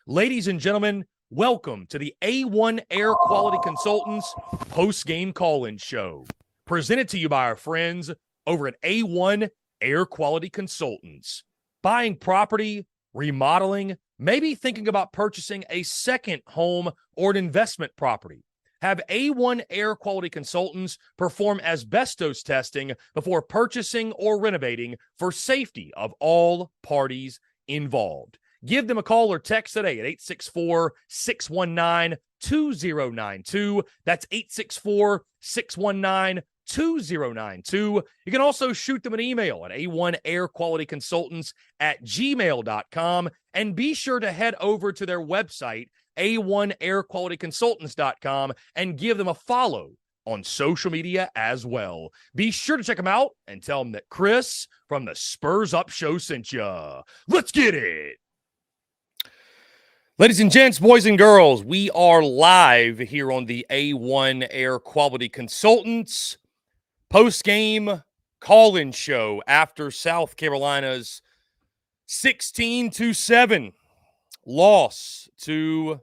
Ladies and gentlemen, welcome to the A1 Air Quality Consultants post-game call-in show, presented to you by our friends over at A1 Air Quality Consultants. Buying property, remodeling, maybe thinking about purchasing a second home or an investment property. Have A1 Air Quality Consultants perform asbestos testing before purchasing or renovating for safety of all parties involved. Give them a call or text today at 864-619-2092. That's 864-619-2092. You can also shoot them an email at a1airqualityconsultants@gmail.com. And be sure to head over to their website, a1airqualityconsultants.com, and give them a follow on social media as well. Be sure to check them out and tell them that Chris from the Spurs Up Show sent ya. Let's get it. Ladies and gents, boys and girls, we are live here on the A1 Air Quality Consultants post-game call-in show after South Carolina's 16-7 loss to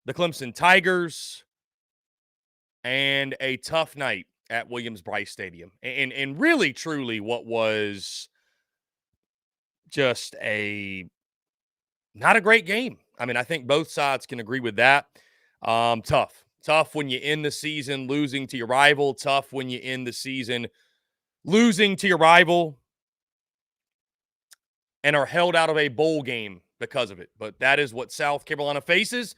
the Clemson Tigers and a tough night at Williams-Brice Stadium. And really, truly, what was just not a great game. I mean, I think both sides can agree with that. Tough when you end the season losing to your rival. Tough when you end the season losing to your rival and are held out of a bowl game because of it. But that is what South Carolina faces.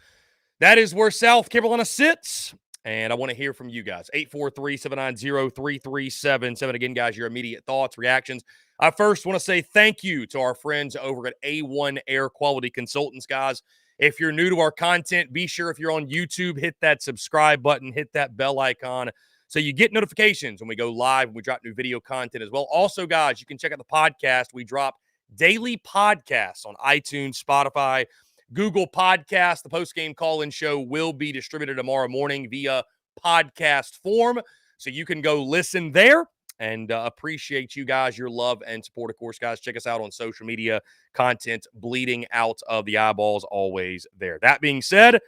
That is where South Carolina sits. And I want to hear from you guys. 843-790-3377. Again, guys, your immediate thoughts, reactions. I first want to say thank you to our friends over at A1 Air Quality Consultants, guys. If you're new to our content, be sure if you're on YouTube, hit that subscribe button, hit that bell icon so you get notifications when we go live and we drop new video content as well. Also, guys, you can check out the podcast. We drop daily podcasts on iTunes, Spotify, Google Podcasts. The post-game call-in show will be distributed tomorrow morning via podcast form, so you can go listen there. And appreciate you guys, your love and support. Of course, guys, check us out on social media. Content bleeding out of the eyeballs, always there. That being said,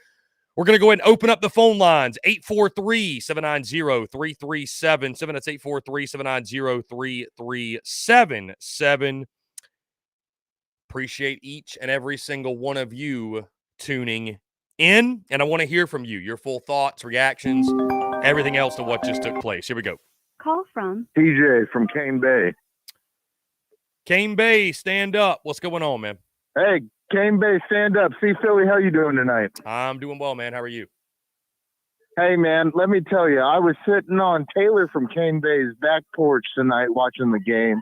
we're going to go ahead and open up the phone lines. 843-790-3377. That's 843-790-3377. Appreciate each and every single one of you tuning in. And I want to hear from you, your full thoughts, reactions, everything else to what just took place. Here we go. Call from TJ from Cane Bay. Cane Bay, stand up. What's going on, man? Hey, Cane Bay, stand up. See, Philly, how you doing tonight? I'm doing well, man. How are you? Hey, man, let me tell you, I was sitting on Taylor from Cane Bay's back porch tonight watching the game.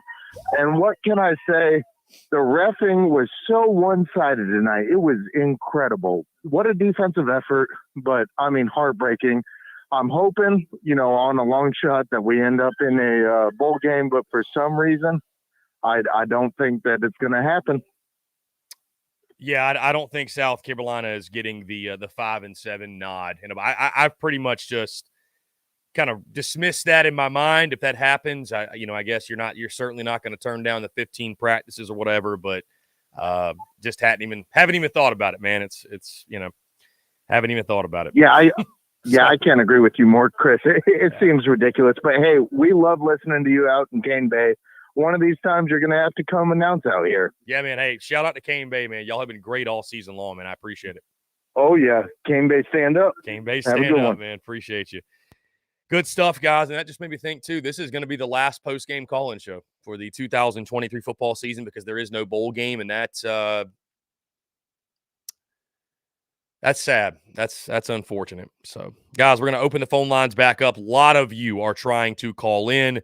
And what can I say? The reffing was so one-sided tonight. It was incredible. What a defensive effort, but, I mean, heartbreaking. I'm hoping, on a long shot that we end up in a bowl game, but for some reason, I don't think that it's going to happen. Yeah, I don't think South Carolina is getting the 5-7 nod. And I've pretty much just kind of dismissed that in my mind. If that happens, I guess you're certainly not going to turn down the 15 practices or whatever. But just haven't even thought about it, man. It's haven't even thought about it. Yeah, I can't agree with you more, Chris. It seems ridiculous, but hey, we love listening to you out in Cane Bay. One of these times you're going to have to come announce out here. Yeah, man. Hey, shout out to Cane Bay, man. Y'all have been great all season long, man. I appreciate it. Oh, yeah. Cane Bay, stand up. Cane Bay, stand up, man. Appreciate you. Good stuff, guys. And that just made me think, too, this is going to be the last post-game call-in show for the 2023 football season because there is no bowl game, and that's sad. That's unfortunate. So, guys, we're going to open the phone lines back up. A lot of you are trying to call in.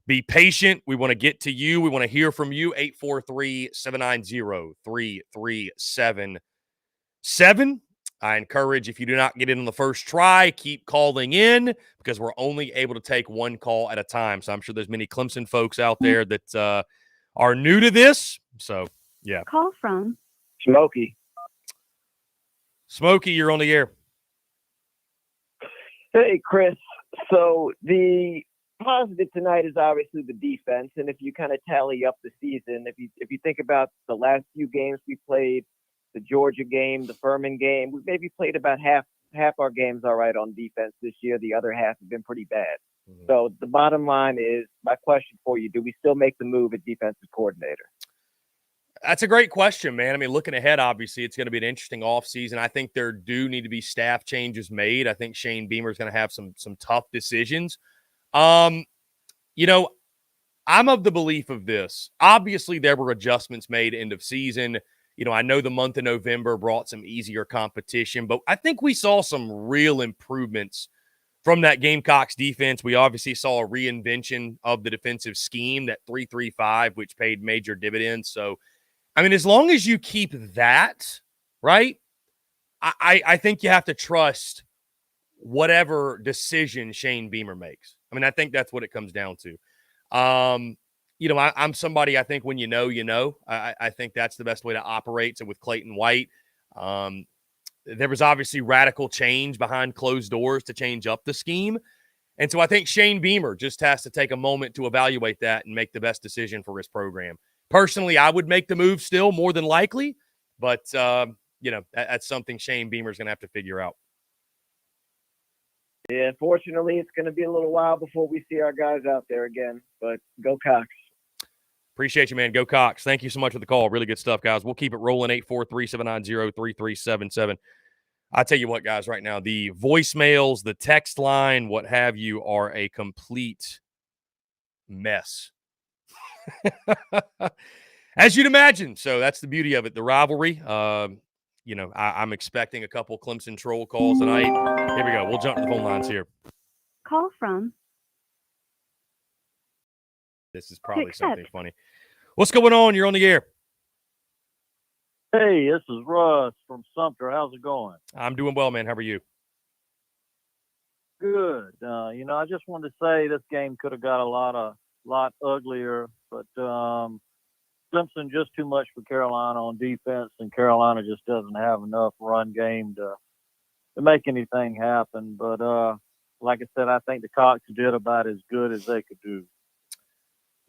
Be patient. We want to get to you. We want to hear from you. 843-790-3377. I encourage, if you do not get in on the first try, keep calling in because we're only able to take one call at a time. So I'm sure there's many Clemson folks out there that are new to this. So, yeah. Call from Smokey. Smokey, you're on the air. Hey, Chris. So the positive tonight is obviously the defense, and if you kind of tally up the season, if you think about the last few games we played, the Georgia game, the Furman game. We maybe played about half our games all right on defense this year. The other half have been pretty bad. Mm-hmm. So the bottom line is, my question for you, do we still make the move at defensive coordinator? That's a great question, man. I mean, looking ahead, obviously, it's going to be an interesting offseason. I think there do need to be staff changes made. I think Shane Beamer is going to have some tough decisions. You know, I'm of the belief of this. Obviously, there were adjustments made end of season. You know, I know the month of November brought some easier competition, but I think we saw some real improvements from that Gamecocks defense. We obviously saw a reinvention of the defensive scheme, that 3-3-5, which paid major dividends. So, I mean, as long as you keep that, right, I think you have to trust whatever decision Shane Beamer makes. I mean, I think that's what it comes down to. You know, I'm somebody, I think when you know, you know. I think that's the best way to operate. So with Clayton White, there was obviously radical change behind closed doors to change up the scheme. And so I think Shane Beamer just has to take a moment to evaluate that and make the best decision for his program. Personally, I would make the move still, more than likely. But, you know, that's something Shane Beamer's going to have to figure out. Yeah, unfortunately, it's going to be a little while before we see our guys out there again. But go Cox. Appreciate you, man. Go Cox. Thank you so much for the call. Really good stuff, guys. We'll keep it rolling. 843-790-3377. I tell you what, guys, right now, the voicemails, the text line, what have you, are a complete mess. As you'd imagine. So that's the beauty of it, the rivalry. You know, I'm expecting a couple Clemson troll calls tonight. Here we go. We'll jump to the phone lines here. Call from. This is probably something funny. What's going on? You're on the air. Hey, this is Russ from Sumter. How's it going? I'm doing well, man. How are you? Good. You know, I just wanted to say this game could have got a lot uglier, but Clemson just too much for Carolina on defense, and Carolina just doesn't have enough run game to make anything happen. But like I said, I think the Cox did about as good as they could do.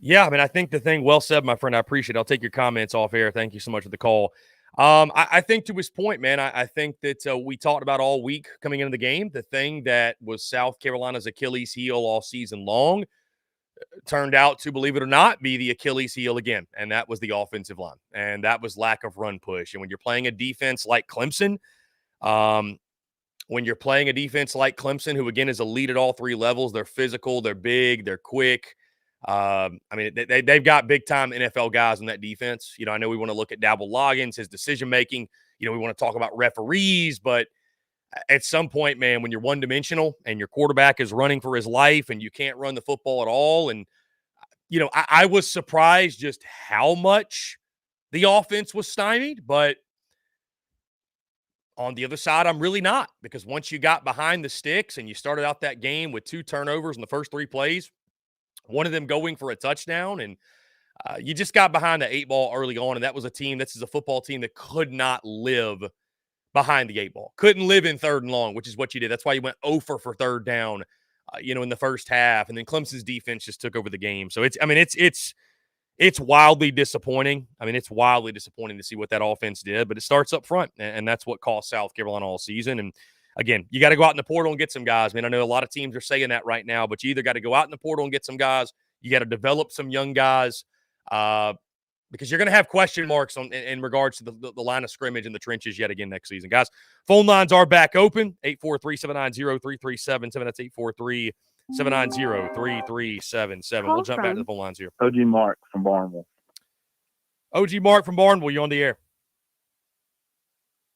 Yeah, I mean, I think the thing, well said, my friend. I appreciate it. I'll take your comments off air. Thank you so much for the call. I think to his point, man, I think that we talked about all week coming into the game, the thing that was South Carolina's Achilles heel all season long turned out to, believe it or not, be the Achilles heel again, and that was the offensive line, and that was lack of run push. And when you're playing a defense like Clemson, who, again, is elite at all three levels, they're physical, they're big, they're quick. I mean, they've got big-time NFL guys in that defense. You know, I know we want to look at Dabble Loggins, his decision-making. You know, we want to talk about referees, but at some point, man, when you're one-dimensional and your quarterback is running for his life and you can't run the football at all, and, you know, I was surprised just how much the offense was stymied, but on the other side, I'm really not, because once you got behind the sticks and you started out that game with 2 turnovers in the first 3 plays, one of them going for a touchdown, and you just got behind the 8 ball early on, and that was a team, this is a football team that could not live behind the 8 ball. Couldn't live in 3rd and long, which is what you did. That's why you went 0 for 3rd down, you know, in the first half, and then Clemson's defense just took over the game. So it's wildly disappointing. I mean, it's wildly disappointing to see what that offense did, but it starts up front, and that's what cost South Carolina all season. And again, you got to go out in the portal and get some guys. I mean, I know a lot of teams are saying that right now, but you either got to go out in the portal and get some guys. You got to develop some young guys because you're going to have question marks in regards to the line of scrimmage and the trenches yet again next season. Guys, phone lines are back open, 843-790-3377. That's 843-790-3377. We'll jump back to the phone lines here. OG Mark from Barnwell. OG Mark from Barnwell, you on the air.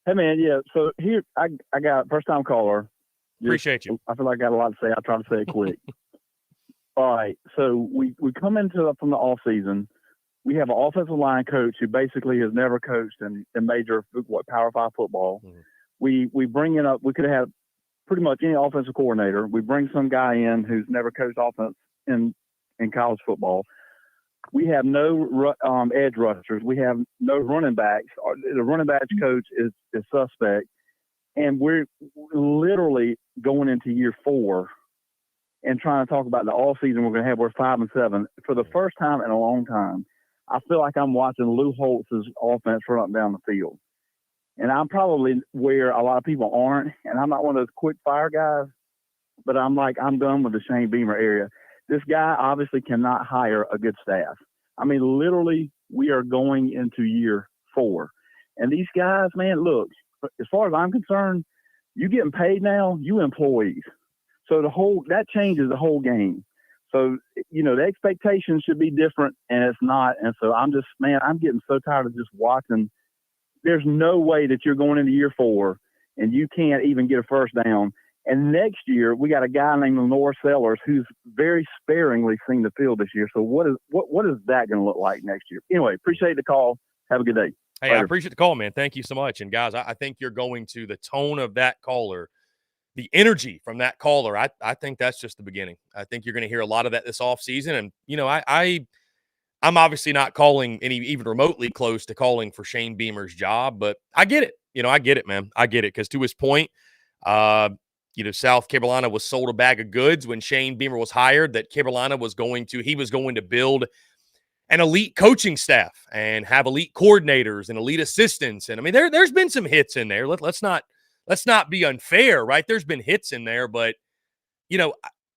Hey, man, yeah. So here, I got first-time caller. Appreciate you. I feel like I got a lot to say. I'll try to say it quick. All right. So we come into from the off season. We have an offensive line coach who basically has never coached in major Power 5 football. Mm-hmm. We bring in we could have had pretty much any offensive coordinator. We bring some guy in who's never coached offense in college football. We have no edge rushers. We have no running backs. The running backs coach is suspect. And we're literally going into year 4 and trying to talk about the all season we're going to have. We're 5-7. For the first time in a long time, I feel like I'm watching Lou Holtz's offense run up and down the field. And I'm probably where a lot of people aren't, and I'm not one of those quick fire guys, but I'm done with the Shane Beamer area. This guy obviously cannot hire a good staff. I mean, literally, we are going into year 4. And these guys, man, look, as far as I'm concerned, you getting paid now, you employees. So that changes the whole game. So, the expectations should be different, and it's not. And so I'm getting so tired of just watching. There's no way that you're going into year 4 and you can't even get a first down. And next year, we got a guy named Lenore Sellers who's very sparingly seen the field this year. So what is that going to look like next year? Anyway, appreciate the call. Have a good day. Hey, I appreciate the call, man. Thank you so much. And, guys, I think you're going to the tone of that caller, the energy from that caller. I think that's just the beginning. I think you're going to hear a lot of that this offseason. And, I'm obviously not calling even remotely close to calling for Shane Beamer's job, but I get it. I get it, man. I get it. Because to his point, South Carolina was sold a bag of goods when Shane Beamer was hired, that Carolina was going to build an elite coaching staff and have elite coordinators and elite assistants. And I mean, there's been some hits in there. Let's not be unfair, right? There's been hits in there, but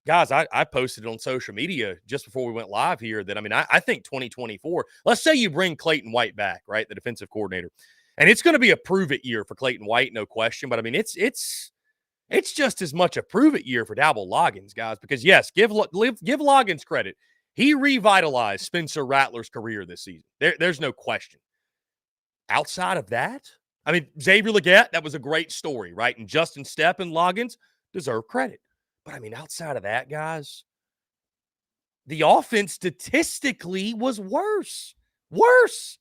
guys, I posted on social media just before we went live here that, I think 2024, let's say you bring Clayton White back, right? The defensive coordinator. And it's going to be a prove-it year for Clayton White, no question. But, it's just as much a prove-it year for Dabble Loggins, guys. Because, yes, give Loggins credit. He revitalized Spencer Rattler's career this season. There's no question. Outside of that, Xavier Legette, that was a great story, right? And Justin Stepp and Loggins deserve credit. But, outside of that, guys, the offense statistically was worse. Worse.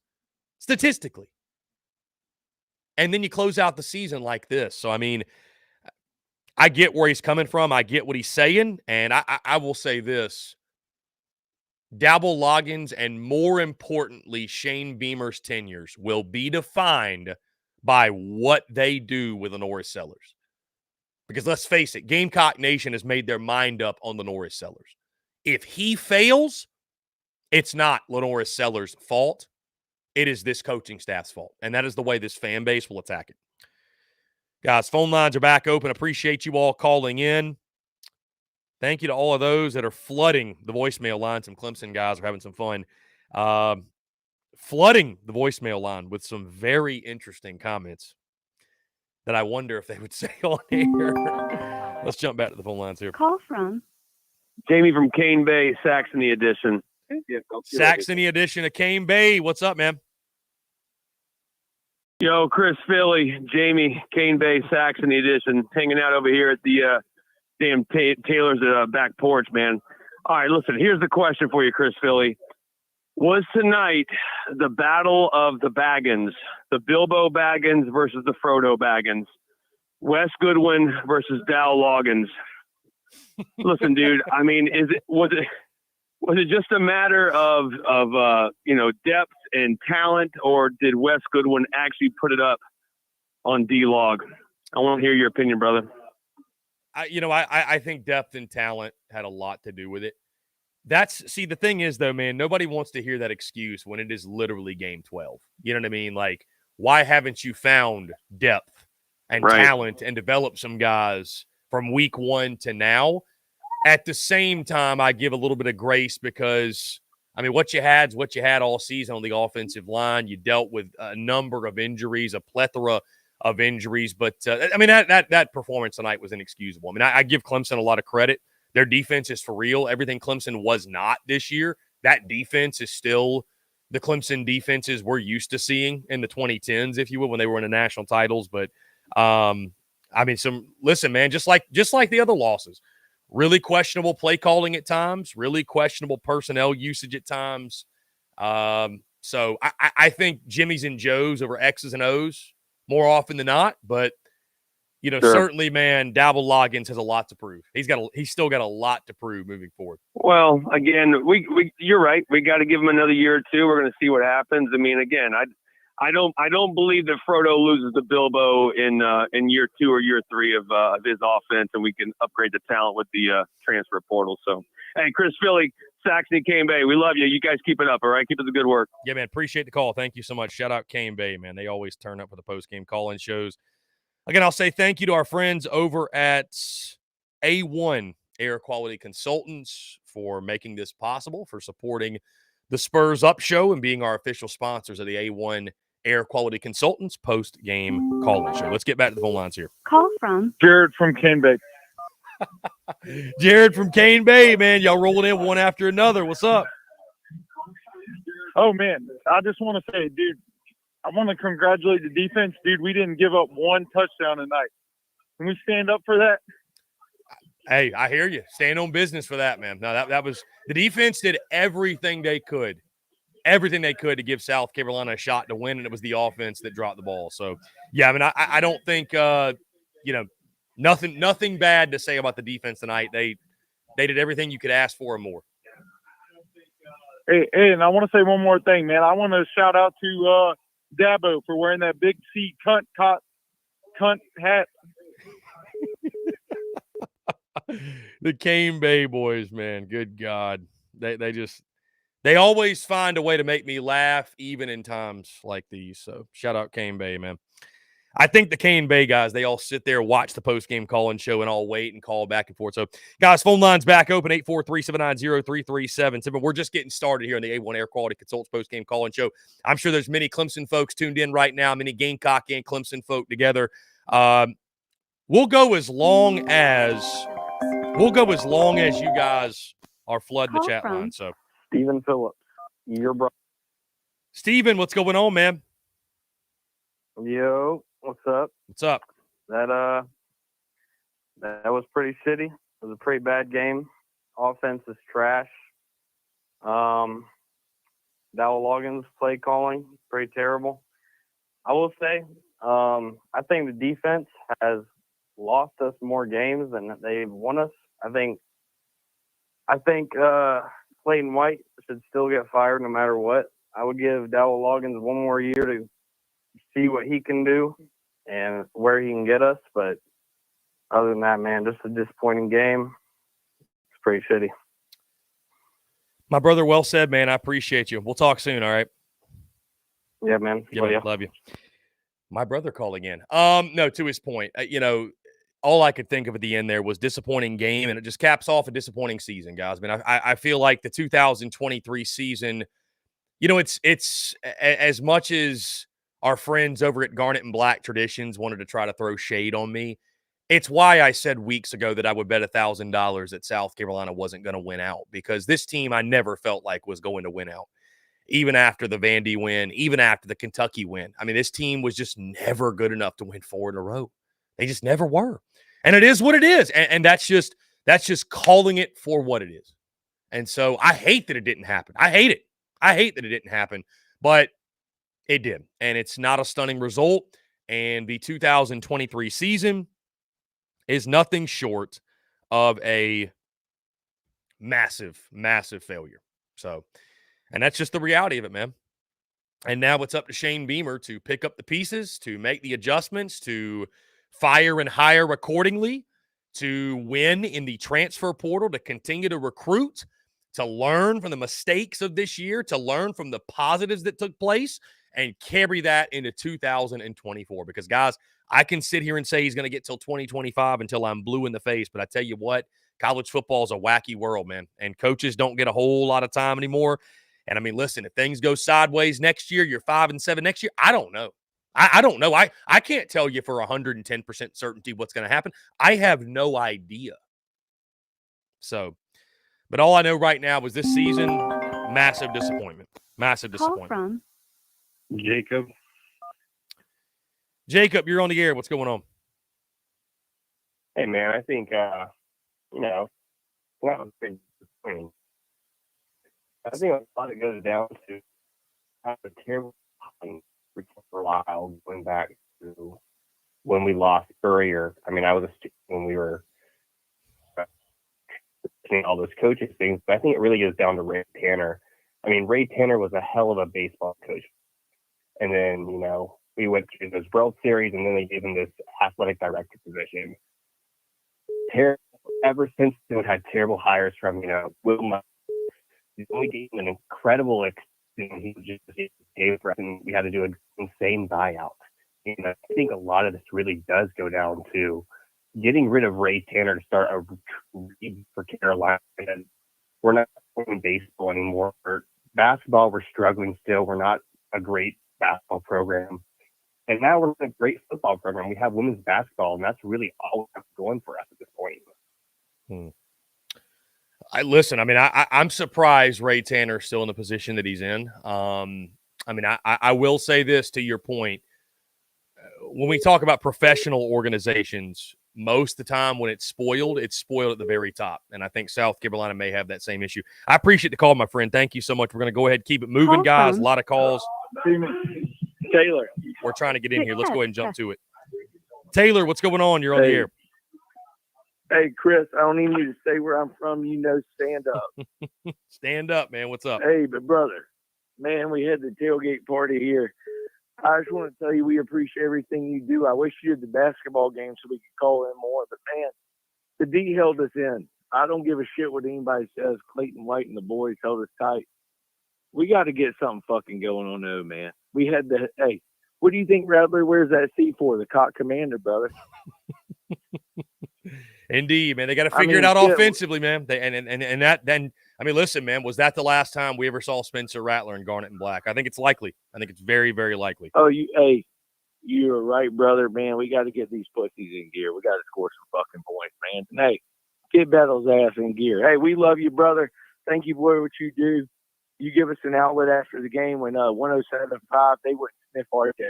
Statistically. And then you close out the season like this. So, I get where he's coming from. I get what he's saying. And I will say this. Dabble Loggins and, more importantly, Shane Beamer's tenures will be defined by what they do with Lenore Sellers. Because let's face it, Gamecock Nation has made their mind up on Lenore Sellers. If he fails, it's not Lenore Sellers' fault. It is this coaching staff's fault. And that is the way this fan base will attack it. Guys, phone lines are back open. Appreciate you all calling in. Thank you to all of those that are flooding the voicemail line. Some Clemson guys are having some fun. Flooding the voicemail line with some very interesting comments that I wonder if they would say on air. Let's jump back to the phone lines here. Call from Jamie from Cane Bay, Saxony edition. Saxony edition of Cane Bay. What's up, man? Yo, Chris Philly, Jamie, Cane Bay, Saxony edition, hanging out over here at the damn Taylor's back porch, man. All right, listen, here's the question for you, Chris Philly. Was tonight the battle of the Baggins, the Bilbo Baggins versus the Frodo Baggins, Wes Goodwin versus Dow Loggins? Listen, dude, was it just a matter of depth and talent, or did Wes Goodwin actually put it up on D-Log? I want to hear your opinion, brother. I think depth and talent had a lot to do with it. The thing is, though, man, nobody wants to hear that excuse when it is literally game 12. You know what I mean? Like, why haven't you found depth and talent and developed some guys from week 1 to now? At the same time, I give a little bit of grace because, what you had is what you had all season on the offensive line. You dealt with a number of injuries, a plethora of injuries. But, that performance tonight was inexcusable. I give Clemson a lot of credit. Their defense is for real. Everything Clemson was not this year, that defense is still the Clemson defenses we're used to seeing in the 2010s, if you will, when they were in the national titles. But, listen, man, just like the other losses, really questionable play calling at times, really questionable personnel usage at times. So I think Jimmy's and Joe's over X's and O's more often than not, but sure. Certainly, man, Dabble Loggins has a lot to prove. He's still got a lot to prove moving forward. Well, again, you're right. We got to give him another year or two. We're going to see what happens. Again, I don't believe that Frodo loses to Bilbo in year 2 or year 3 of his offense, and we can upgrade the talent with the transfer portal. So, hey, Chris Philly, Saxony, Cane Bay. We love you. You guys keep it up, all right? Keep up the good work. Yeah, man. Appreciate the call. Thank you so much. Shout out Cane Bay, man. They always turn up for the post-game call-in shows. Again, I'll say thank you to our friends over at A1 Air Quality Consultants for making this possible, for supporting the Spurs Up Show and being our official sponsors of the A1 Air Quality Consultants post-game call-in show. Let's get back to the phone lines here. Call from Jared from Cane Bay. Jared from Cane Bay, man. Y'all rolling in one after another. What's up? Oh, man. I just want to say, dude, I want to congratulate the defense. Dude, we didn't give up one touchdown tonight. Can we stand up for that? Hey, I hear you. Stand on business for that, man. No, that was – the defense did everything they could to give South Carolina a shot to win, and it was the offense that dropped the ball. So, yeah, I mean, I don't think nothing bad to say about the defense tonight. They did everything you could ask for and more. Hey, and I want to say one more thing, man. I want to shout out to Dabo for wearing that big C cunt hat. The Cane Bay boys, man. Good God. They always find a way to make me laugh, even in times like these. So shout out Cane Bay, man. I think the Cane Bay guys, they all sit there, watch the post-game call-in show, and all wait and call back and forth. So, guys, phone lines back open, 843-790-3377. We're just getting started here in the A1 Air Quality Consultants post-game call-in show. I'm sure there's many Clemson folks tuned in right now, many Gamecock and Clemson folk together. We'll go as long as you guys are flooding the chat line. So, Stephen Phillips, your brother. Steven, what's going on, man? Yo, what's up? What's up? That was pretty shitty. It was a pretty bad game. Offense is trash. Dowell Loggins play calling, pretty terrible. I will say, I think the defense has lost us more games than they've won us. I think Clayton White should still get fired no matter what. I would give Dowell Loggins one more year to see what he can do and where he can get us. But other than that, man, just a disappointing game. It's pretty shitty. My brother, well said, man. I appreciate you. We'll talk soon, all right? Yeah, man. Yeah, man. Love you. My brother calling in. No, to his point, all I could think of at the end there was disappointing game, and it just caps off a disappointing season, guys. I mean, I feel like the 2023 season, it's as much as our friends over at Garnet and Black Traditions wanted to try to throw shade on me. It's why I said weeks ago that I would bet $1,000 that South Carolina wasn't going to win out, because this team I never felt like was going to win out. Even after the Vandy win, even after the Kentucky win. I mean, this team was just never good enough to win 4 in a row. They just never were. And it is what it is. And that's just calling it for what it is. And so I hate that it didn't happen. I hate it. I hate that it didn't happen. But it did. And it's not a stunning result. And the 2023 season is nothing short of a massive, massive failure. So, and that's just the reality of it, man. And now it's up to Shane Beamer to pick up the pieces, to make the adjustments, to fire and hire accordingly, to win in the transfer portal, to continue to recruit, to learn from the mistakes of this year, to learn from the positives that took place, and carry that into 2024. Because, guys, I can sit here and say he's going to get till 2025 until I'm blue in the face. But I tell you what, college football is a wacky world, man. And coaches don't get a whole lot of time anymore. And, I mean, listen, if things go sideways next year, you're 5-7 next year, I don't know. I don't know. I can't tell you for 110% certainty what's going to happen. I have no idea. So, but all I know right now is this season, massive disappointment. Massive disappointment. Call from Jacob. Jacob, you're on the air. What's going on? Hey, man, I think, that was pretty disappointing. I think a lot of it goes down to how the terrible for a while going back to when we lost Courier. I mean, I was when we were all those coaches things, but I think it really goes down to Ray Tanner. I mean, Ray Tanner was a hell of a baseball coach. And then, we went through this World Series, and then they gave him this athletic director position. Ever since then, we've had terrible hires from, Will we gave him an incredible he just gave for us, and we had to do an insane buyout. You know, I think a lot of this really does go down to getting rid of Ray Tanner to start a read for Carolina. And we're not playing baseball anymore. For basketball, we're struggling still. We're not a great basketball program. And now we're in a great football program. We have women's basketball, and that's really all we have going for us at this point. I'm surprised Ray Tanner's still in the position that he's in. I will say this to your point. When we talk about professional organizations, most of the time when it's spoiled at the very top. And I think South Carolina may have that same issue. I appreciate the call, my friend. Thank you so much. We're going to go ahead and keep it moving, guys. A lot of calls. Taylor. We're trying to get in here. Let's go ahead and jump to it. Taylor, what's going on? You're on the air. Hey, Chris, I don't even need to say where I'm from. You know, stand up. Stand up, man. What's up? Hey, but brother, man, we had the tailgate party here. I just want to tell you we appreciate everything you do. I wish you had the basketball game so we could call in more. But, man, the D held us in. I don't give a shit what anybody says. Clayton White and the boys held us tight. We got to get something fucking going on, though, man. We had hey, what do you think Rattler wears that C for? The cock commander, brother. Indeed, man. They got to figure it out offensively, man. Listen, man, was that the last time we ever saw Spencer Rattler in garnet and black? I think it's likely. I think it's very, very likely. Oh, you're right, brother, man. We got to get these pussies in gear. We got to score some fucking points, man. And, hey, get Battle's ass in gear. Hey, we love you, brother. Thank you for what you do. You give us an outlet after the game when 107.5, they wouldn't sniff our tail.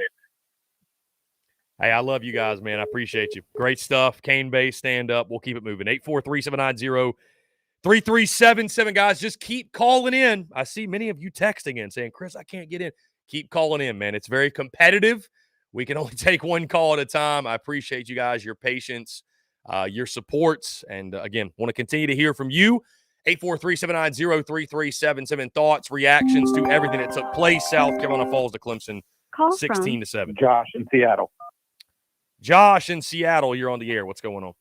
Hey, I love you guys, man. I appreciate you. Great stuff. Cane Bay, stand up. We'll keep it moving. 843-790-3377, guys. Just keep calling in. I see many of you texting in saying, Chris, I can't get in. Keep calling in, man. It's very competitive. We can only take one call at a time. I appreciate you guys, your patience, your supports. And, again, want to continue to hear from you. 843-790-3377. Thoughts, reactions to everything that took place. South Carolina falls to Clemson 16-7. Josh in Seattle. Josh in Seattle, you're on the air. What's going on?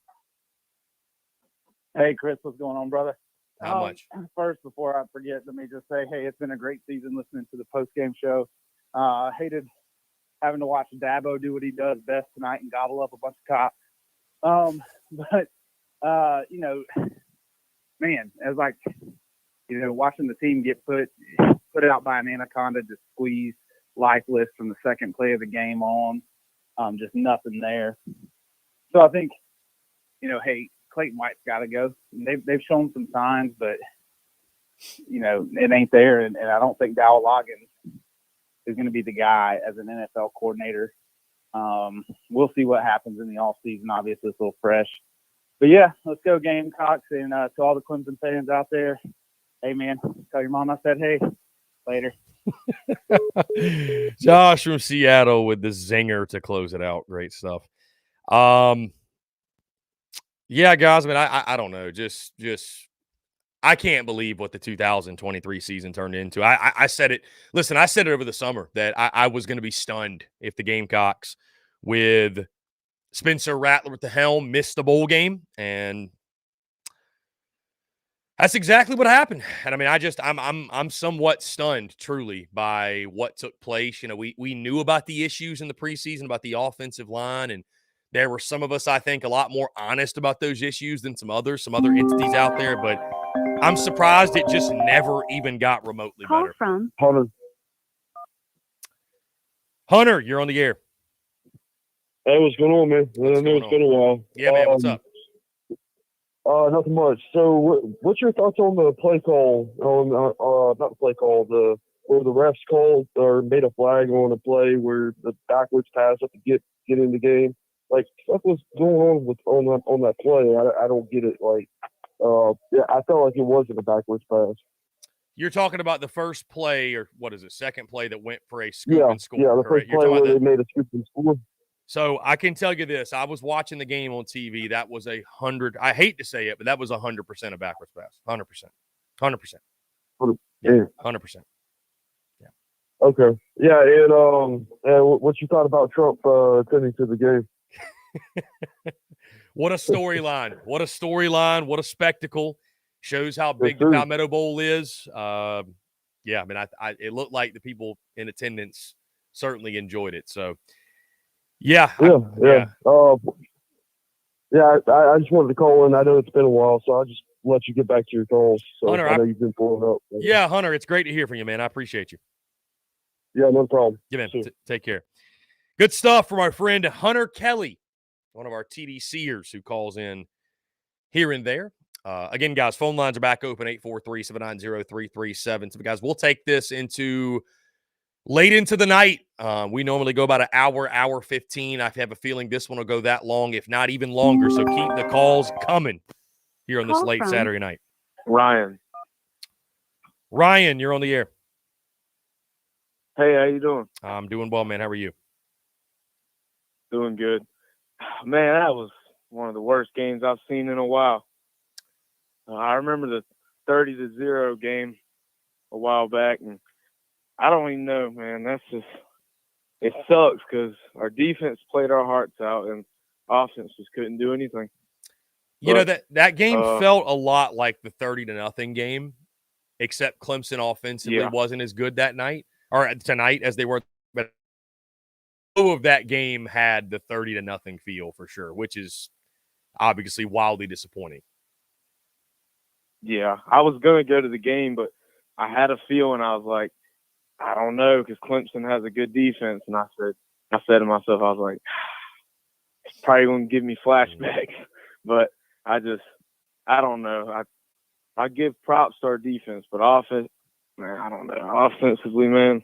Hey, Chris, what's going on, brother? How much? First, before I forget, let me just say, hey, it's been a great season listening to the post-game show. Hated having to watch Dabo do what he does best tonight and gobble up a bunch of cops. Man, it was like, watching the team get put out by an anaconda, just squeezed, lifeless from the second play of the game on. Just nothing there. So I think, hey, Clayton White's got to go. They've shown some signs, but, it ain't there. And I don't think Dowell Loggins is going to be the guy as an NFL coordinator. We'll see what happens in the offseason. Obviously, it's a little fresh. But, yeah, let's go Gamecocks. And to all the Clemson fans out there, hey, man, tell your mom I said hey. Later. Josh from Seattle with the zinger to close it out. Great stuff. Yeah, guys, I don't know. Just I can't believe what the 2023 season turned into. I said it. Listen, I said it over the summer that I was going to be stunned if the Gamecocks with Spencer Rattler at the helm missed the bowl game, and that's exactly what happened. And I'm somewhat stunned, truly, by what took place. We knew about the issues in the preseason, about the offensive line, and there were some of us, I think, a lot more honest about those issues than some other entities out there. But I'm surprised it just never even got remotely better. Hunter, you're on the air. Hey, what's going on, man? I know it's been a while. Yeah, man, what's up? Nothing much. So, what's your thoughts on the play call? Not the play call, where the refs called or made a flag on a play where the backwards pass up to get in the game. Like, stuff was going on on that play. I don't get it. I felt like it wasn't a backwards pass. You're talking about the first play, or what is it, second play that went for a scoop and score? Yeah, the first play where they made a scoop and score. So I can tell you this. I was watching the game on TV. That was 100. I hate to say it, but that was 100% a backwards pass. 100%. 100%. Yeah. 100%. Yeah. Okay. Yeah, and what you thought about Trump attending to the game? What a storyline. What a storyline. What a spectacle. Shows how big the sir. Palmetto Bowl is. Yeah, I mean, it looked like the people in attendance certainly enjoyed it. So, yeah. Yeah. I just wanted to call in. I know it's been a while, so I'll just let you get back to your calls. So Hunter, I know you've been pulling up. Yeah, Hunter, it's great to hear from you, man. I appreciate you. Yeah, no problem. Yeah, man. Take care. Good stuff from our friend Hunter Kelly, one of our TDCers who calls in here and there. Again, guys, phone lines are back open, 843-790-3337. So, guys, we'll take this into late into the night. We normally go about an hour 15. I have a feeling this one will go that long, if not even longer. So keep the calls coming here on this late Saturday night. Ryan. Ryan, you're on the air. Hey, how you doing? I'm doing well, man. How are you? Doing good. Man, that was one of the worst games I've seen in a while. I remember the 30-0 game a while back, and I don't even know, man. That's just – it sucks because our defense played our hearts out, and offense just couldn't do anything. You know, that game felt a lot like the 30-0 game, except Clemson offensively wasn't as good that night or tonight as they were. But of that game had the 30-0 feel for sure, which is obviously wildly disappointing. Yeah, I was going to go to the game, but I had a feeling. I was like, I don't know, because Clemson has a good defense. And I said to myself, I was like, it's probably going to give me flashbacks. But I don't know. I give props to our defense, but offense, man, I don't know. Offensively, man,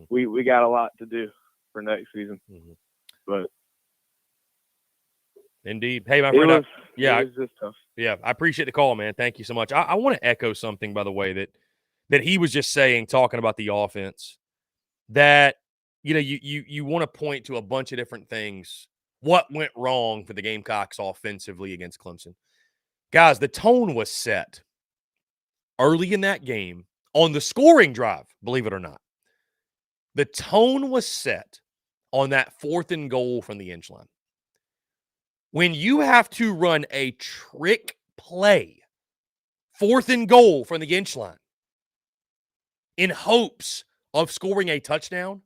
we got a lot to do for next season. But indeed. Hey, my friend. It was just tough. Yeah, I appreciate the call, man. Thank you so much. I want to echo something, by the way, that he was just saying, talking about the offense, that, you know, you want to point to a bunch of different things. What went wrong for the Gamecocks offensively against Clemson? Guys, the tone was set early in that game on the scoring drive, believe it or not. The tone was set on that 4th and goal from the inch line. When you have to run a trick play, 4th and goal from the inch line, in hopes of scoring a touchdown,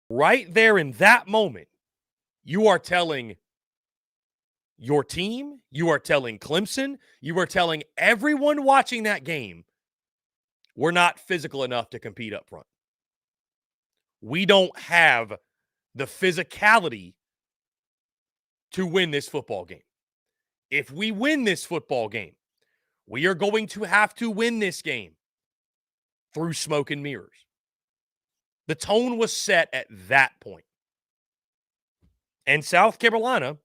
right there in that moment, you are telling your team, you are telling Clemson, you are telling everyone watching that game, we're not physical enough to compete up front. We don't have the physicality to win this football game. If we win this football game, we are going to have to win this game through smoke and mirrors. The tone was set at that point. And South Carolina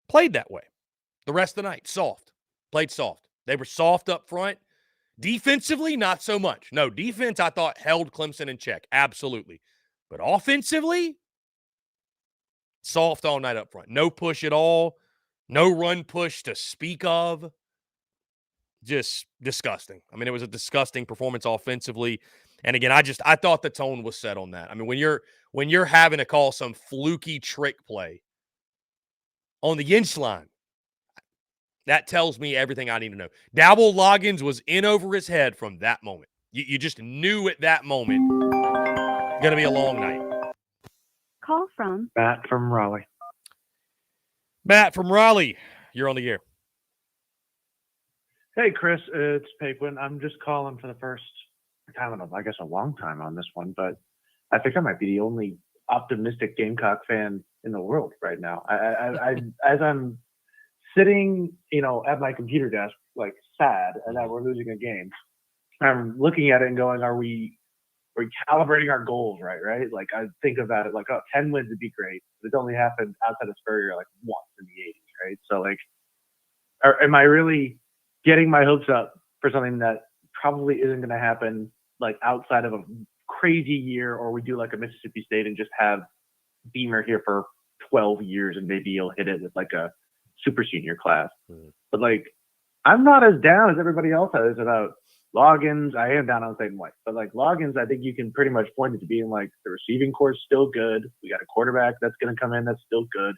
played that way the rest of the night. Played soft. They were soft up front. Defensively, not so much. No, defense, I thought, held Clemson in check. Absolutely. But offensively, soft all night up front. No push at all. No run push to speak of. Just disgusting. I mean, it was a disgusting performance offensively. And again, I thought the tone was set on that. I mean, when you're having to call some fluky trick play on the inch line, that tells me everything I need to know. Dowell Loggins was in over his head from that moment. You just knew at that moment it's going to be a long night. Call from Matt from Raleigh. Matt from Raleigh, you're on the air. Hey, Chris, it's Paquin. I'm just calling for the first time in a long time on this one, but I think I might be the only optimistic Gamecock fan in the world right now. I as I'm sitting, at my computer desk, like sad, and that we're losing a game, I'm looking at it and going, are we calibrating our goals right? Like, I think about it like, 10 wins would be great. It's only happened outside of Spurrier like once in the 80s, right? So, like, am I really getting my hopes up for something that probably isn't going to happen, like, outside of a crazy year, or we do like a Mississippi State and just have Beamer here for 12 years and maybe he'll hit it with like a super senior class. But, like, I'm not as down as everybody else is about Loggins. I am down on St. White, but like Loggins, I think you can pretty much point it to being like the receiving core is still good. We got a quarterback that's going to come in that's still good.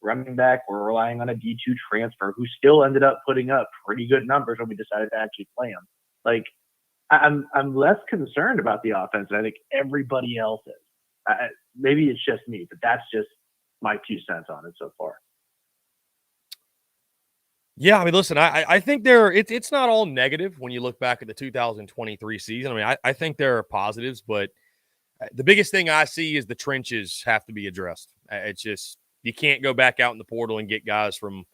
running back. We're relying on a D2 transfer who still ended up putting up pretty good numbers when we decided to actually play him. Like, I'm less concerned about the offense than I think everybody else is. Maybe it's just me, but that's just my 2 cents on it so far. Yeah, I mean, listen, I think it's not all negative when you look back at the 2023 season. I mean, I think there are positives, but the biggest thing I see is the trenches have to be addressed. It's just you can't go back out in the portal and get guys from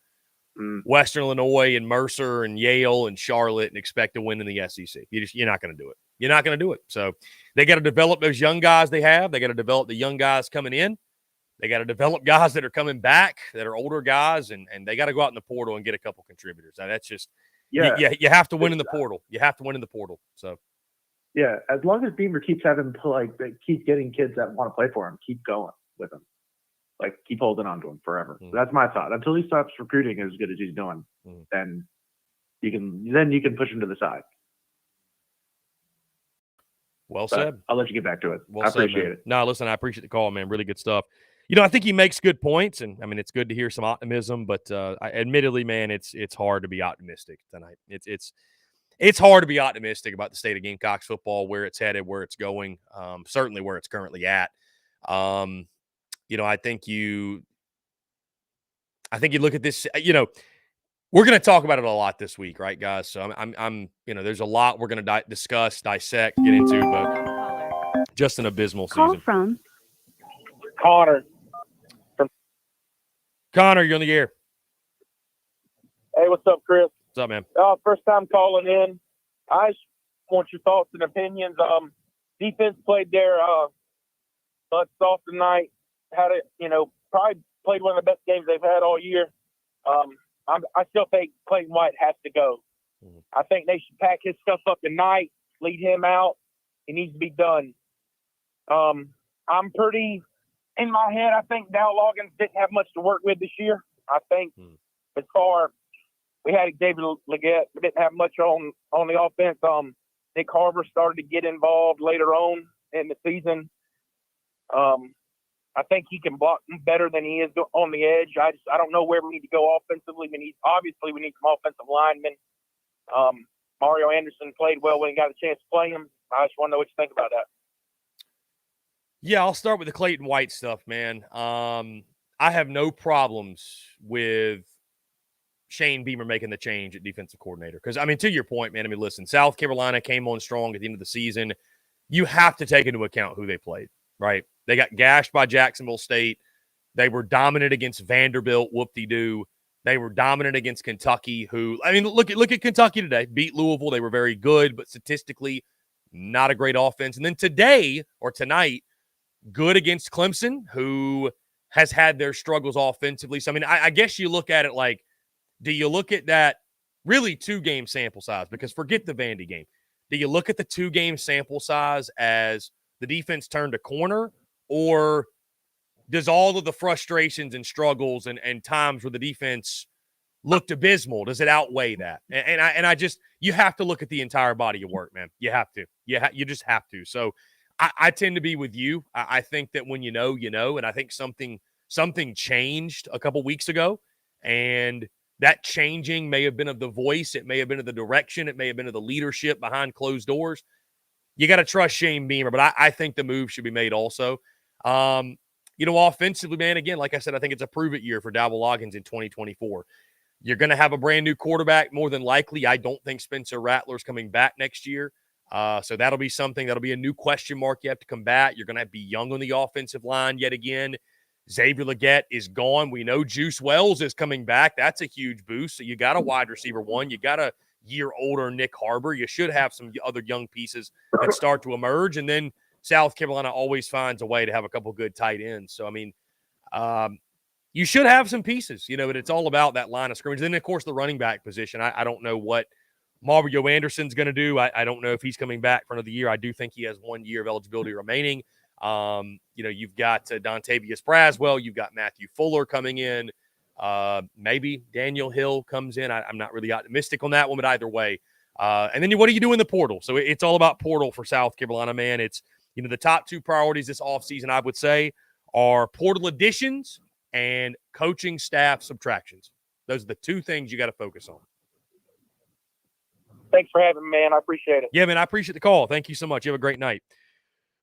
Western Illinois and Mercer and Yale and Charlotte and expect to win in the SEC. You're not going to do it. You're not going to do it. So they got to develop those young guys they have. They got to develop the young guys coming in. They got to develop guys that are coming back, that are older guys, and they got to go out in the portal and get a couple contributors. Now, that's just you have to win in the portal. You have to win in the portal. So, yeah, as long as Beamer keeps keep getting kids that want to play for him, keep going with him. Like, keep holding on to him forever. So that's my thought. Until he stops recruiting as good as he's doing, then you can push him to the side. Well said. I'll let you get back to it. Well I appreciate it. No, listen, I appreciate the call, man. Really good stuff. You know, I think he makes good points, and I mean, it's good to hear some optimism. But admittedly, man, it's hard to be optimistic tonight. It's hard to be optimistic about the state of Gamecocks football, where it's headed, where it's going. Certainly where it's currently at. You know, I think you look at this. You know, we're going to talk about it a lot this week, right, guys? So I'm you know, there's a lot we're going to discuss, dissect, get into, but just an abysmal season. Call from Connor. Connor, you're on the air. Hey, what's up, Chris? What's up, man? First time calling in. I just want your thoughts and opinions. Defense played their butts off tonight. Had it, probably played one of the best games they've had all year. I still think Clayton White has to go. I think they should pack his stuff up tonight, lead him out. He needs to be done. I'm pretty in my head. I think Dow Loggins didn't have much to work with this year. I think as far we had David Leggett, we didn't have much on the offense. Nick Harbour started to get involved later on in the season. I think he can block better than he is on the edge. I don't know where we need to go offensively. We need some offensive linemen. Mario Anderson played well when he got a chance to play him. I just want to know what you think about that. Yeah, I'll start with the Clayton White stuff, man. I have no problems with Shane Beamer making the change at defensive coordinator. Because, I mean, to your point, man, listen, South Carolina came on strong at the end of the season. You have to take into account who they played, right? They got gashed by Jacksonville State. They were dominant against Vanderbilt, whoop-de-doo. They were dominant against Kentucky, who, I mean, look at Kentucky today. Beat Louisville. They were very good, but statistically, not a great offense. And then tonight, good against Clemson, who has had their struggles offensively. So, I mean, I guess you look at it like, do you look at that really 2-game sample size? Because forget the Vandy game. Do you look at the 2-game sample size as the defense turned a corner, or does all of the frustrations and struggles and times where the defense looked abysmal, does it outweigh that? And I just, you have to look at the entire body of work, man. You have to. You just have to. So I tend to be with you. I think that when you know, and I think something changed a couple weeks ago, and that changing may have been of the voice, it may have been of the direction, it may have been of the leadership behind closed doors. You got to trust Shane Beamer, but I think the move should be made also. Offensively, man, again, like I said, I think it's a prove-it year for Dowell Loggins in 2024. You're going to have a brand-new quarterback, more than likely. I don't think Spencer Rattler's coming back next year. So that'll be something. That'll be a new question mark you have to combat. You're going to be young on the offensive line yet again. Xavier Leggett is gone. We know Juice Wells is coming back. That's a huge boost. So you got a wide receiver one. You got a year older Nick Harbour. You should have some other young pieces that start to emerge. And then South Carolina always finds a way to have a couple good tight ends. So, I mean, you should have some pieces, but it's all about that line of scrimmage. And then, of course, the running back position. I don't know what Mario Anderson's going to do. I don't know if he's coming back for another year. I do think he has 1 year of eligibility remaining. You've got Dontavius Braswell. You've got Matthew Fuller coming in. Maybe Daniel Hill comes in. I'm not really optimistic on that one, but either way. And then what do you do in the portal? So it's all about portal for South Carolina, man. It's, the top 2 priorities this offseason, I would say, are portal additions and coaching staff subtractions. Those are the two things you got to focus on. Thanks for having me, man. I appreciate it. Yeah, man, I appreciate the call. Thank you so much. You have a great night.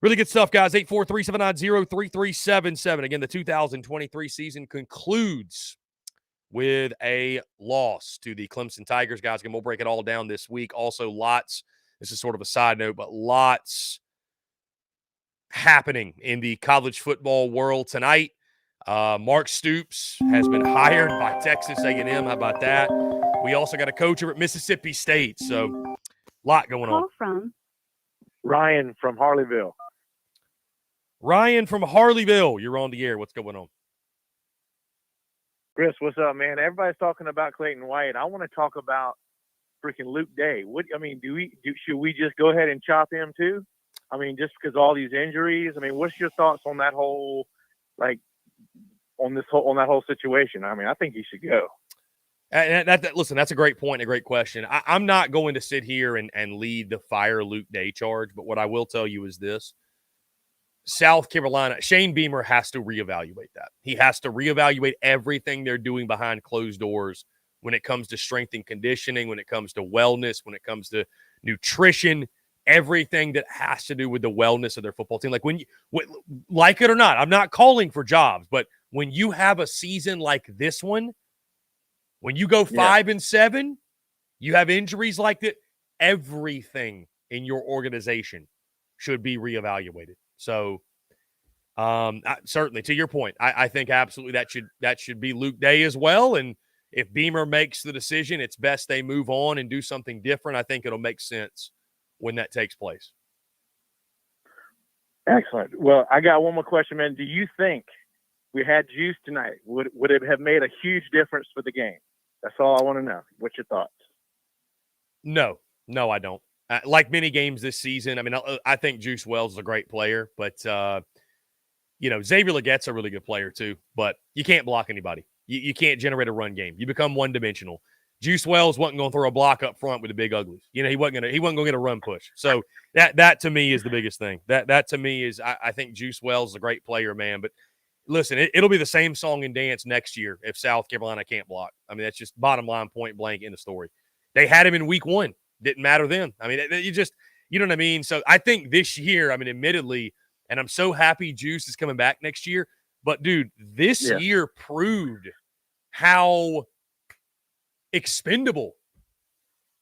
Really good stuff, guys. 843-790-3377. Again, the 2023 season concludes with a loss to the Clemson Tigers, guys. Again, we'll break it all down this week. Also, lots, this is sort of a side note, but lots happening in the college football world tonight. Mark Stoops has been hired by Texas A&M. How about that? We also got a coach over at Mississippi State. So, a lot going on. Call from Ryan from Harleyville. Ryan from Harleyville, you're on the air. What's going on? Chris, what's up, man? Everybody's talking about Clayton White. I want to talk about freaking Luke Day. Should we just go ahead and chop him too? I mean, just because all these injuries. I mean, what's your thoughts on that whole, on that whole situation? I mean, I think he should go. Listen, that's a great point and a great question. I'm not going to sit here and lead the fire Luke Day charge, but what I will tell you is this. South Carolina, Shane Beamer has to reevaluate that. He has to reevaluate everything they're doing behind closed doors when it comes to strength and conditioning, when it comes to wellness, when it comes to nutrition, everything that has to do with the wellness of their football team. Like like it or not, I'm not calling for jobs, but when you have a season like this one, when you go 5-7, you have injuries like that, everything in your organization should be reevaluated. So, certainly, to your point, I think absolutely that should be Luke Day as well. And if Beamer makes the decision, it's best they move on and do something different. I think it'll make sense when that takes place. Excellent. Well, I got one more question, man. Do you think we had Juice tonight? Would it have made a huge difference for the game? That's all I want to know. What's your thoughts? No, I don't. Like many games this season, I mean, I think Juice Wells is a great player, but, Xavier Legette's a really good player too, but you can't block anybody. You can't generate a run game. You become one-dimensional. Juice Wells wasn't going to throw a block up front with the big uglies. He wasn't going to get a run push. So that to me is the biggest thing. That to me is I think Juice Wells is a great player, man. But listen, it'll be the same song and dance next year if South Carolina can't block. I mean, that's just bottom line, point blank in the story. They had him in week 1. Didn't matter then. I mean, you know what I mean? So I think this year, I mean, admittedly, and I'm so happy Juice is coming back next year, but dude, this year proved how expendable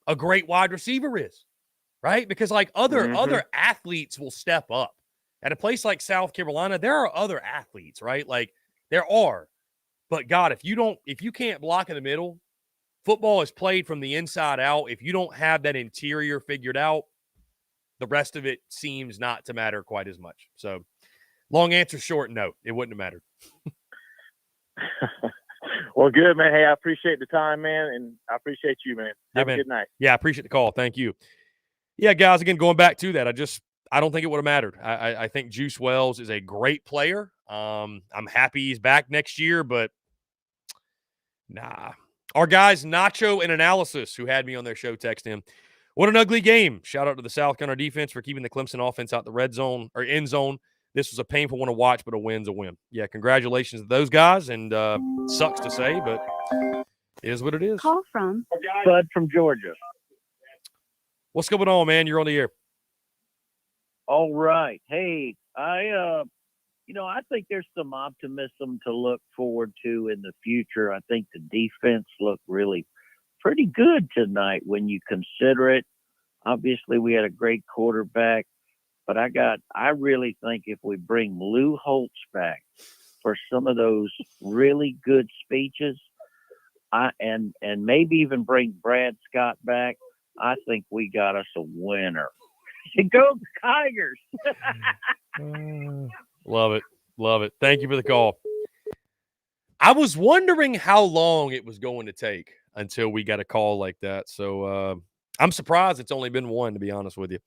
a great wide receiver is, right? Because other athletes will step up. At a place like South Carolina, there are other athletes, right? Like there are. But God, if you can't block in the middle, football is played from the inside out. If you don't have that interior figured out, the rest of it seems not to matter quite as much. So, long answer short, no, it wouldn't have mattered. Well, good, man. Hey, I appreciate the time, man, and I appreciate you, man. Have a good night. Yeah, I appreciate the call. Thank you. Yeah, guys, again, going back to that, I don't think it would have mattered. I think Juice Wells is a great player. I'm happy he's back next year, but nah. Our guys, Nacho and Analysis, who had me on their show, text him. What an ugly game. Shout out to the South Carolina defense for keeping the Clemson offense out the red zone or end zone. This was a painful one to watch, but a win's a win. Yeah, congratulations to those guys. And sucks to say, but it is what it is. Call from Bud from Georgia. What's going on, man? You're on the air. All right. Hey, I think there's some optimism to look forward to in the future. I think the defense looked really pretty good tonight when you consider it. Obviously, we had a great quarterback, but I really think if we bring Lou Holtz back for some of those really good speeches, and maybe even bring Brad Scott back, I think we got us a winner. Go Tigers! Love it. Love it. Thank you for the call. I was wondering how long it was going to take until we got a call like that. So I'm surprised it's only been one, to be honest with you.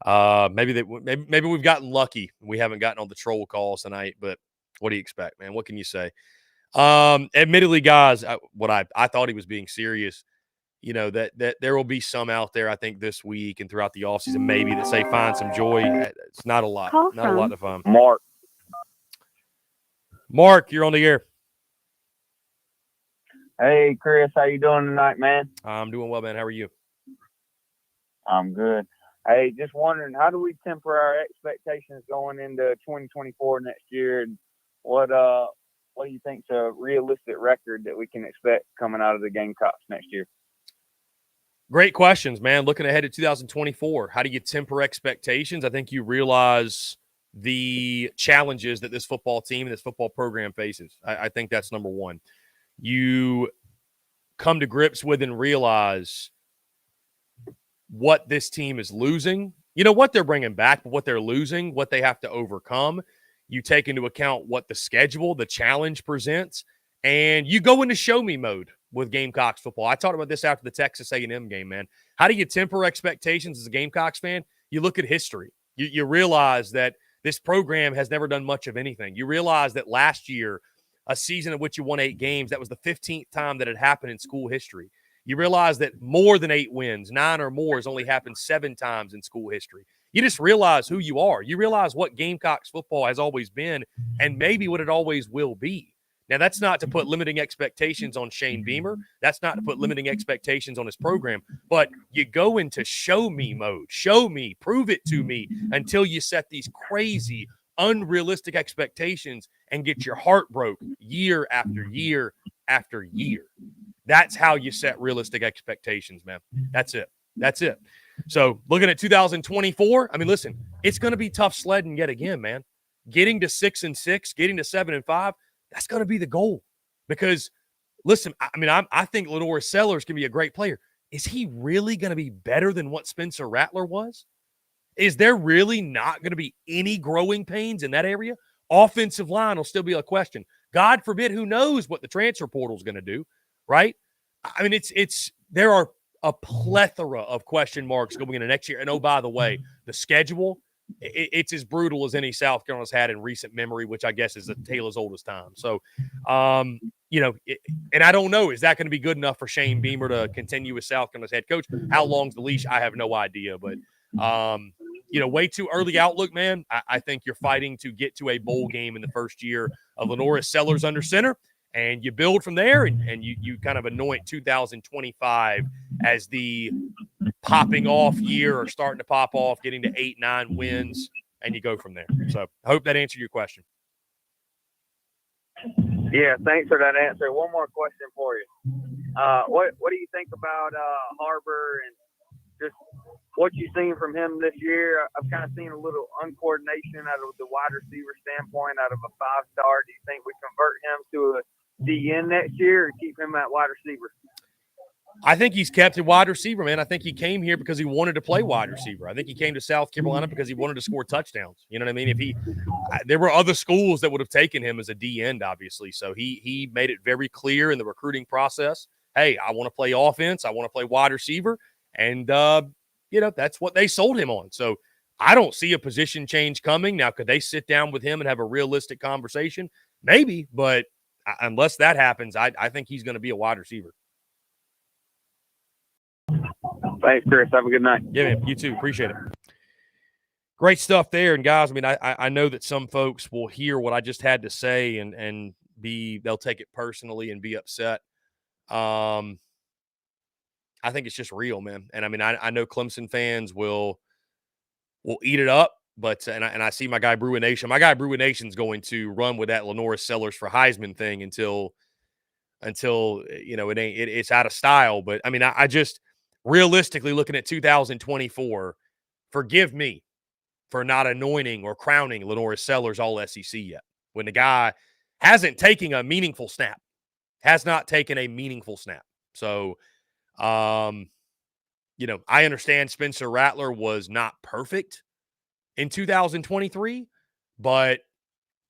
Maybe we've gotten lucky. We haven't gotten all the troll calls tonight, but what do you expect, man? What can you say? Admittedly, guys, I thought he was being serious. That there will be some out there, I think, this week and throughout the offseason, maybe that say find some joy. It's not a lot. Not a lot to find. Mark, Mark, you're on the air. Hey, Chris, how you doing tonight, man? I'm doing well, man. How are you? I'm good. Hey, just wondering, how do we temper our expectations going into 2024 next year, and what do you think's a realistic record that we can expect coming out of the Gamecocks next year? Great questions, man. Looking ahead to 2024, how do you temper expectations? I think you realize the challenges that this football team and this football program faces. I think that's number one. You come to grips with and realize what this team is losing. You know what they're bringing back, but what they're losing, what they have to overcome. You take into account what the schedule, the challenge presents, and you go into show me mode with Gamecocks football. I talked about this after the Texas A&M game, man. How do you temper expectations as a Gamecocks fan? You look at history. You realize that this program has never done much of anything. You realize that last year, a season in which you won 8 games, that was the 15th time that it happened in school history. You realize that more than 8 wins, 9 or more, has only happened 7 times in school history. You just realize who you are. You realize what Gamecocks football has always been and maybe what it always will be. Now, that's not to put limiting expectations on Shane Beamer. That's not to put limiting expectations on his program. But you go into show me mode. Show me, prove it to me until you set these crazy, unrealistic expectations and get your heart broke year after year after year. That's how you set realistic expectations, man. That's it. That's it. So looking at 2024, I mean, listen, it's going to be tough sledding yet again, man. Getting to 6-6, getting to 7-5, that's going to be the goal. Because, listen, I think Lenore Sellers can be a great player. Is he really going to be better than what Spencer Rattler was? Is there really not going to be any growing pains in that area? Offensive line will still be a question. God forbid, who knows what the transfer portal is going to do, right? I mean, there are a plethora of question marks going into next year. And, oh, by the way, the schedule, it's as brutal as any South Carolina's had in recent memory, which I guess is a tale as old as time. So, and I don't know, is that going to be good enough for Shane Beamer to continue as South Carolina's head coach? How long's the leash? I have no idea. But, way too early outlook, man. I think you're fighting to get to a bowl game in the first year of Lenore Sellers under center. And you build from there, and you kind of anoint 2025 as the popping off year or starting to pop off, getting to 8-9 wins, and you go from there. So I hope that answered your question. Yeah, thanks for that answer. One more question for you. What do you think about Harbor and just what you've seen from him this year? I've kind of seen a little uncoordination out of the wide receiver standpoint, out of a 5-star. Do you think we convert him to a DN next year or keep him at wide receiver? I think he's kept a wide receiver, man. I think he came here because he wanted to play wide receiver. I think he came to South Carolina because he wanted to score touchdowns. You know what I mean? There were other schools that would have taken him as a D end, obviously. So he made it very clear in the recruiting process. Hey, I want to play offense. I want to play wide receiver. And, that's what they sold him on. So I don't see a position change coming. Now, could they sit down with him and have a realistic conversation? Maybe, but unless that happens, I think he's going to be a wide receiver. Thanks, Chris. Have a good night. Yeah, man. You too. Appreciate it. Great stuff there. And, guys, I know that some folks will hear what I just had to say and they'll take it personally and be upset. I think it's just real, man. And, I know Clemson fans will eat it up. But and I see my guy Brewer Nation. My guy Brewer Nation's going to run with that Lenore Sellers for Heisman thing until it's out of style. But I just realistically looking at 2024, forgive me for not anointing or crowning Lenore Sellers all SEC yet. When the guy hasn't taken a meaningful snap, So, I understand Spencer Rattler was not perfect in 2023, but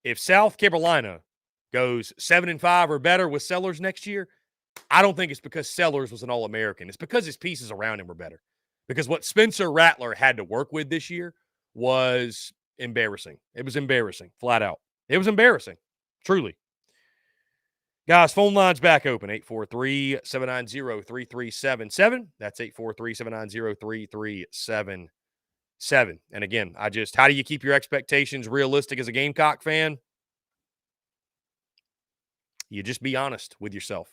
if South Carolina goes 7-5 or better with Sellers next year, I don't think it's because Sellers was an All-American. It's because his pieces around him were better. Because what Spencer Rattler had to work with this year was embarrassing. It was embarrassing, flat out. It was embarrassing, truly. Guys, phone line's back open, 843-790-3377. That's 843-790-3377. And again, how do you keep your expectations realistic as a Gamecock fan? You just be honest with yourself.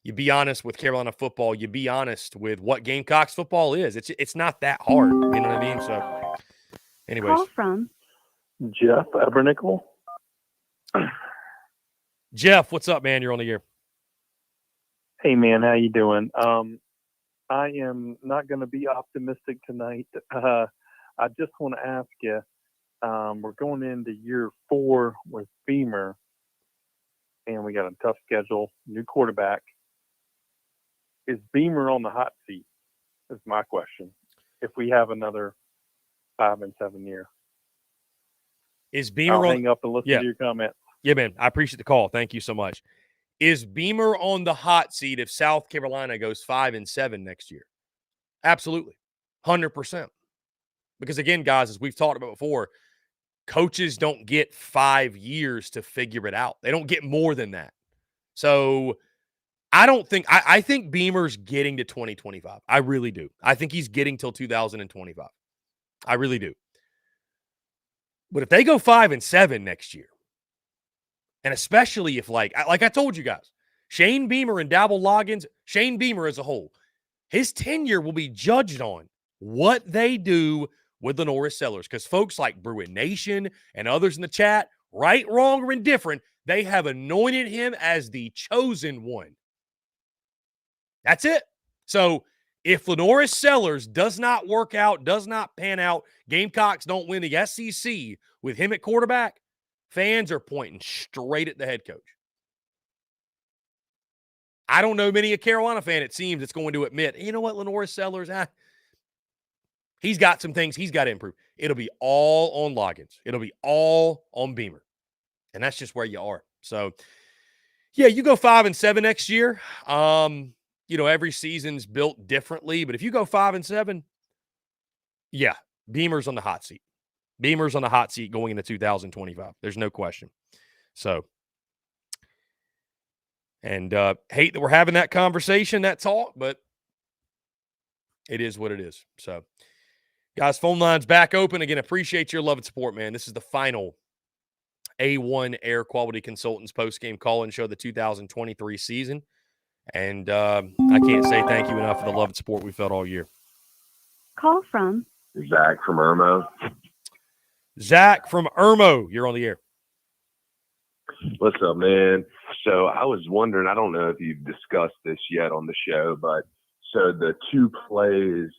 You be honest with Carolina football. You be honest with what Gamecocks football is. It's not that hard. You know what I mean? So, anyways. Call from Jeff Ebernickel. Jeff, what's up, man? You're on the air. Hey, man, how you doing? I am not going to be optimistic tonight. I just want to ask you, we're going into year 4 with Beamer, and we got a tough schedule, new quarterback. Is Beamer on the hot seat? Is my question. If we have another 5 and 7 year. Is Beamer I'll on? hang up and listen to your comments. Yeah, man. I appreciate the call. Thank you so much. Is Beamer on the hot seat if South Carolina goes 5 and 7 next year? Absolutely. 100%. Because again, guys, as we've talked about before, coaches don't get 5 years to figure it out. They don't get more than that. So I think Beamer's getting to 2025. I really do. I think he's getting till 2025. I really do. But if they go 5 and 7 next year, and especially if like I told you guys, Shane Beamer and Dabble Loggins, Shane Beamer as a whole, his tenure will be judged on what they do with Lenoris Sellers. Because folks like Bruin Nation and others in the chat, right, wrong, or indifferent, they have anointed him as the chosen one. That's it. So if Lenoris Sellers does not work out, does not pan out, Gamecocks don't win the SEC with him at quarterback, fans are pointing straight at the head coach. I don't know many a Carolina fan, it seems, that's going to admit, you know what, Lenoris Sellers, he's got some things he's got to improve. It'll be all on Loggins. It'll be all on Beamer. And that's just where you are. So, yeah, you go 5 and 7 next year. Every season's built differently. But if you go 5 and 7, yeah, Beamer's on the hot seat. Beamer's on the hot seat going into 2025. There's no question. So, and hate that we're having that conversation, that talk, but it is what it is. So, guys, phone lines back open. Again, appreciate your love and support, man. This is the final A1 Air Quality Consultants post-game call-in show of the 2023 season. And I can't say thank you enough for the love and support we felt all year. Call from Zach from Irmo. Zach from Irmo, you're on the air. What's up, man? So I was wondering, I don't know if you've discussed this yet on the show, but so the 2 plays,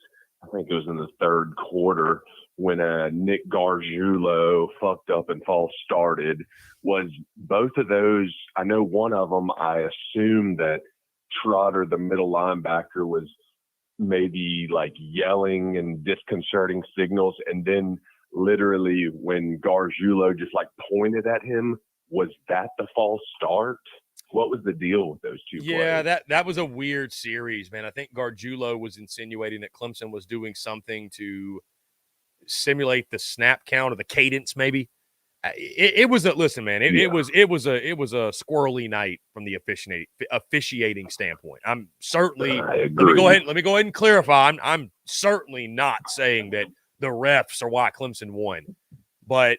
I think it was in the third quarter, when Nick Gargiulo fucked up and false started, was both of those, I know one of them, I assume that Trotter, the middle linebacker, was maybe like yelling and disconcerting signals. And then literally when Gargiulo just like pointed at him, was that the false start? What was the deal with those 2 plays? Yeah, that was a weird series, man. I think Gargiulo was insinuating that Clemson was doing something to simulate the snap count or the cadence, maybe. It was a listen, man. It was a squirrely night from the officiating standpoint. I'm certainly let me go ahead and clarify. I'm certainly not saying that the refs are why Clemson won, but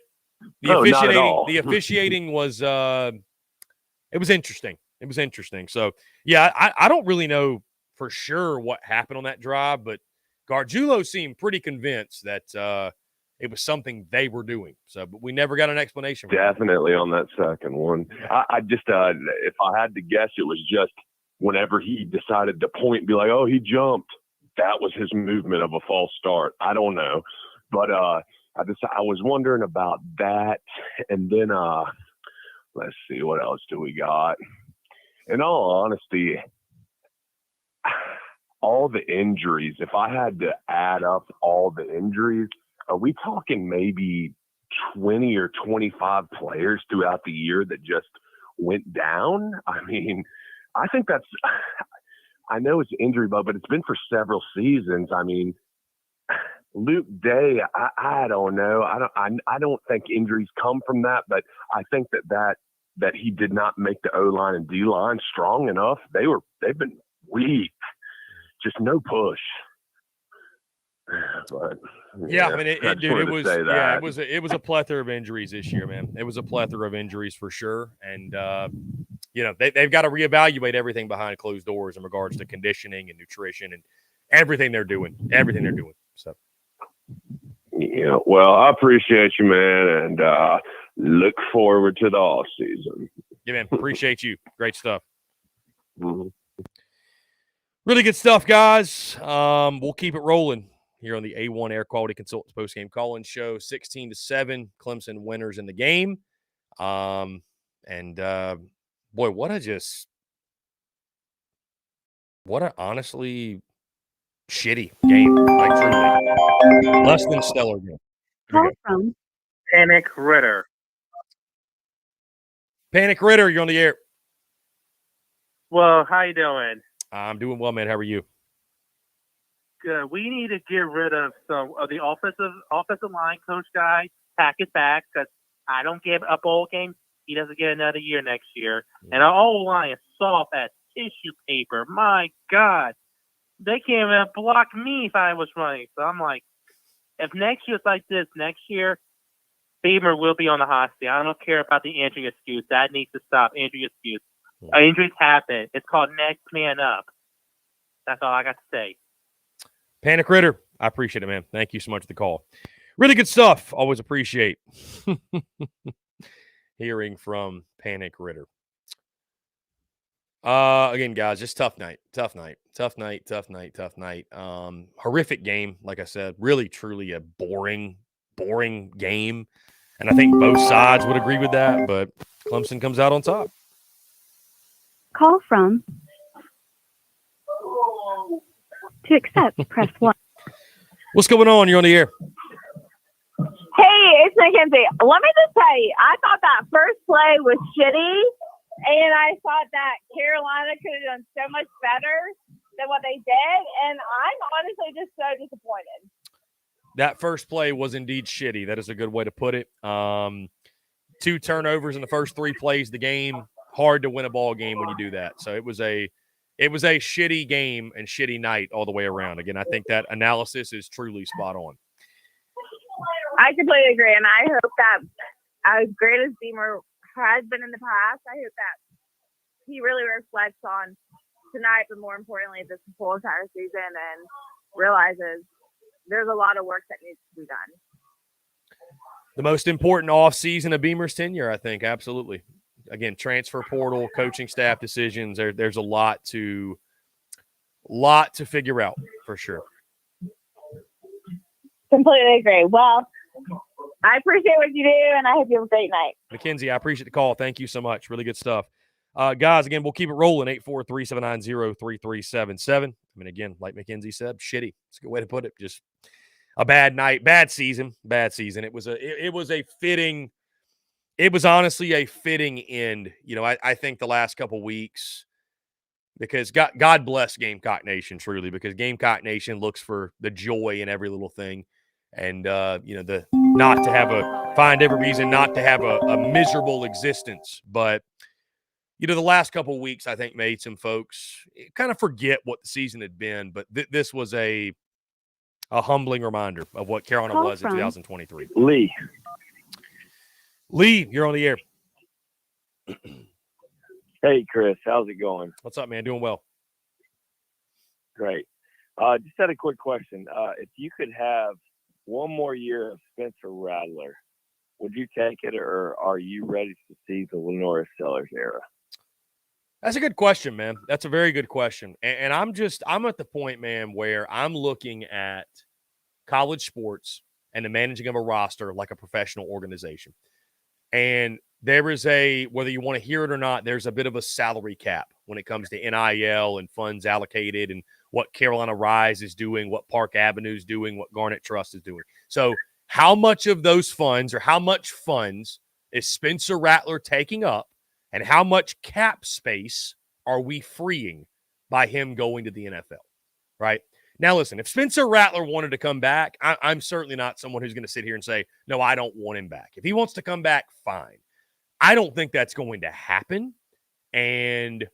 the officiating was it was interesting. It was interesting. So yeah, I don't really know for sure what happened on that drive, but Gargiulo seemed pretty convinced that it was something they were doing. So, but we never got an explanation. Definitely on that second one. I just, if I had to guess, it was just whenever he decided to point and be like, oh, he jumped. That was his movement of a false start. I don't know. But I was wondering about that. And then let's see, what else do we got? In all honesty, all the injuries, if I had to add up all the injuries, are we talking maybe 20 or 25 players throughout the year that just went down? I mean, I think that's – I know it's injury bug, but it's been for several seasons. I mean, Luke Day, I don't know. I don't think injuries come from that, but I think that he did not make the O-line and D-line strong enough. They've been weak. Just no push. But yeah, I mean, it was a plethora of injuries this year, man. It was a plethora of injuries for sure, and they've got to reevaluate everything behind closed doors in regards to conditioning and nutrition and everything they're doing. So, yeah, well, I appreciate you, man, and look forward to the off season. Yeah, man, appreciate you. Great stuff. Mm-hmm. Really good stuff, guys. We'll keep it rolling here on the A1 Air Quality Consultants postgame call-in show. 16-7, Clemson winners in the game. Boy, what a honestly shitty game. Like, truly. Less than stellar game. Call from Panic Ritter. Panic Ritter, you're on the air. Well, how you doing? I'm doing well, man. How are you? Good. We need to get rid of some of the offensive line coach guy. Pack it back because I don't give a bowl game. He doesn't get another year next year. And our O-line is soft as tissue paper. My God. They can't even block me if I was running. So I'm like, if next year's like this, next year, Beamer will be on the hot seat. I don't care about the injury excuse. That needs to stop. Injury excuse. Injuries happen. It's called next man up. That's all I got to say. Panic Ritter, I appreciate it, man. Thank you so much for the call. Really good stuff. Always appreciate hearing from Panic Ritter. Again, guys, just tough night. Horrific game, like I said. Really, truly a boring game. And I think both sides would agree with that, but Clemson comes out on top. Call from. To accept, press 1. What's going on? You're on the air. Hey, it's Mackenzie. Let me just tell you, I thought that first play was shitty, and I thought that Carolina could have done so much better than what they did, and I'm honestly just so disappointed. That first play was indeed shitty. That is a good way to put it. 2 turnovers in the first 3 plays of the game. Hard to win a ball game when you do that. So it was a shitty game and shitty night all the way around. Again, I think that analysis is truly spot on. I completely agree, and I hope that as great as Beamer has been in the past, I hope that he really reflects on tonight, but more importantly, this whole entire season, and realizes there's a lot of work that needs to be done. The most important offseason of Beamer's tenure, I think, absolutely. Again, transfer portal, coaching staff decisions. There's a lot to figure out for sure. Completely agree. Well, I appreciate what you do, and I hope you have a great night. Mackenzie, I appreciate the call. Thank you so much. Really good stuff. Guys, again, we'll keep it rolling. 843-790-3377. I mean, again, like Mackenzie said, shitty. It's a good way to put it. Just a bad night, bad season. It was honestly a fitting end. I think the last couple weeks, because God bless Gamecock Nation, truly, because Gamecock Nation looks for the joy in every little thing. And, find every reason not to have a miserable existence. But, the last couple of weeks, I think, made some folks kind of forget what the season had been. But this was a humbling reminder of what Carolina was in 2023. Lee, you're on the air. Hey, Chris. How's it going? What's up, man? Doing well. Great. Just had a quick question. If you could have one more year of Spencer Rattler, would you take it, or are you ready to see the Lenora Sellers era? That's a good question, man. That's a very good question. And I'm at the point, man, where I'm looking at college sports and the managing of a roster like a professional organization. And there is whether you want to hear it or not, there's a bit of a salary cap when it comes to NIL and funds allocated and what Carolina Rise is doing, what Park Avenue is doing, what Garnet Trust is doing. So how much of those funds, or how much funds, is Spencer Rattler taking up, and how much cap space are we freeing by him going to the NFL, right? Now, listen, if Spencer Rattler wanted to come back, I'm certainly not someone who's going to sit here and say, no, I don't want him back. If he wants to come back, fine. I don't think that's going to happen. And,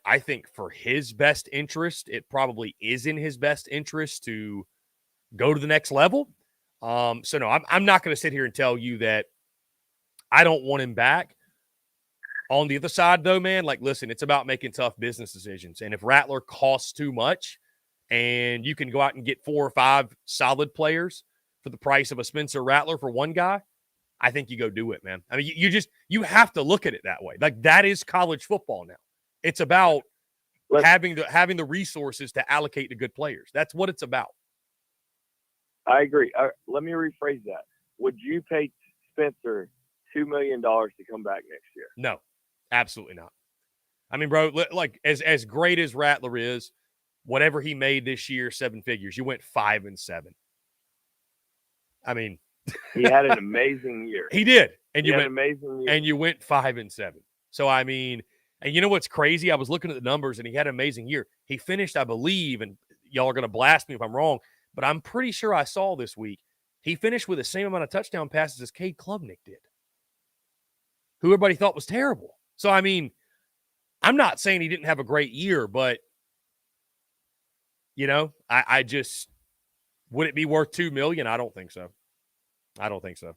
I think for his best interest, it probably is in his best interest to go to the next level. So, no, I'm not going to sit here and tell you that I don't want him back. On the other side, though, man, like, listen, it's about making tough business decisions. And if Rattler costs too much and you can go out and get 4 or 5 solid players for the price of a Spencer Rattler for one guy, I think you go do it, man. I mean, you have to look at it that way. Like, that is college football now. It's about having the resources to allocate to good players. That's what it's about. I agree. Let me rephrase that. Would you pay Spencer $2 million to come back next year? No, absolutely not. I mean, bro, like as great as Rattler is, whatever he made this year, 7 figures, you went 5-7. I mean, he had an amazing year. He did. And he you had went an amazing year. And you went 5-7. So, I mean, and you know what's crazy? I was looking at the numbers and he had an amazing year. He finished, I believe, and y'all are going to blast me if I'm wrong, but I'm pretty sure I saw this week, he finished with the same amount of touchdown passes as Cade Klubnik did, who everybody thought was terrible. So, I mean, I'm not saying he didn't have a great year, but, you know, I just, would it be worth $2 million? I don't think so. I don't think so.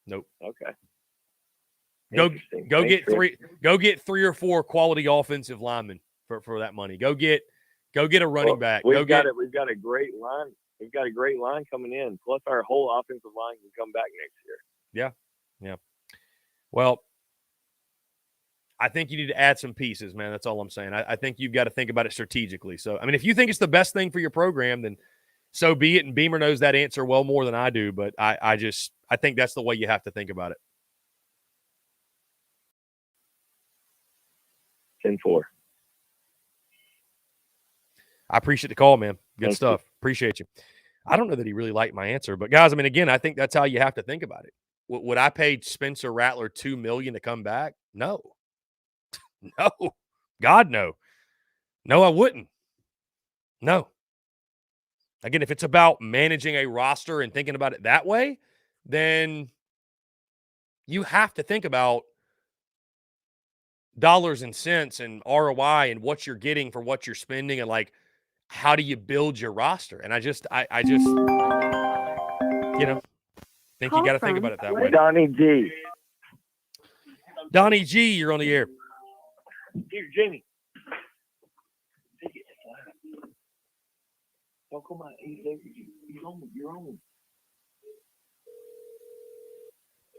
Nope. Okay. Go get 3 or 4 quality offensive linemen for that money. Go get a running back. We've got a great line. We've got a great line coming in. Plus, our whole offensive line can come back next year. Yeah. Well, I think you need to add some pieces, man. That's all I'm saying. I think you've got to think about it strategically. So, I mean, if you think it's the best thing for your program, then so be it. And Beamer knows that answer well more than I do. But I think that's the way you have to think about it. 10-4. I appreciate the call, man. Good stuff. Appreciate you. I don't know that he really liked my answer, but guys, I mean, again, I think that's how you have to think about it. Would I pay Spencer Rattler $2 million to come back? No. No. God, no. No, I wouldn't. No. Again, if it's about managing a roster and thinking about it that way, then you have to think about dollars and cents and ROI and what you're getting for what you're spending and, like, how do you build your roster? And I just you know, think you got to think about it that way. Donnie G. Donnie G, you're on the air. Here, Jamie. Take it. Don't come out. You're on. You're on.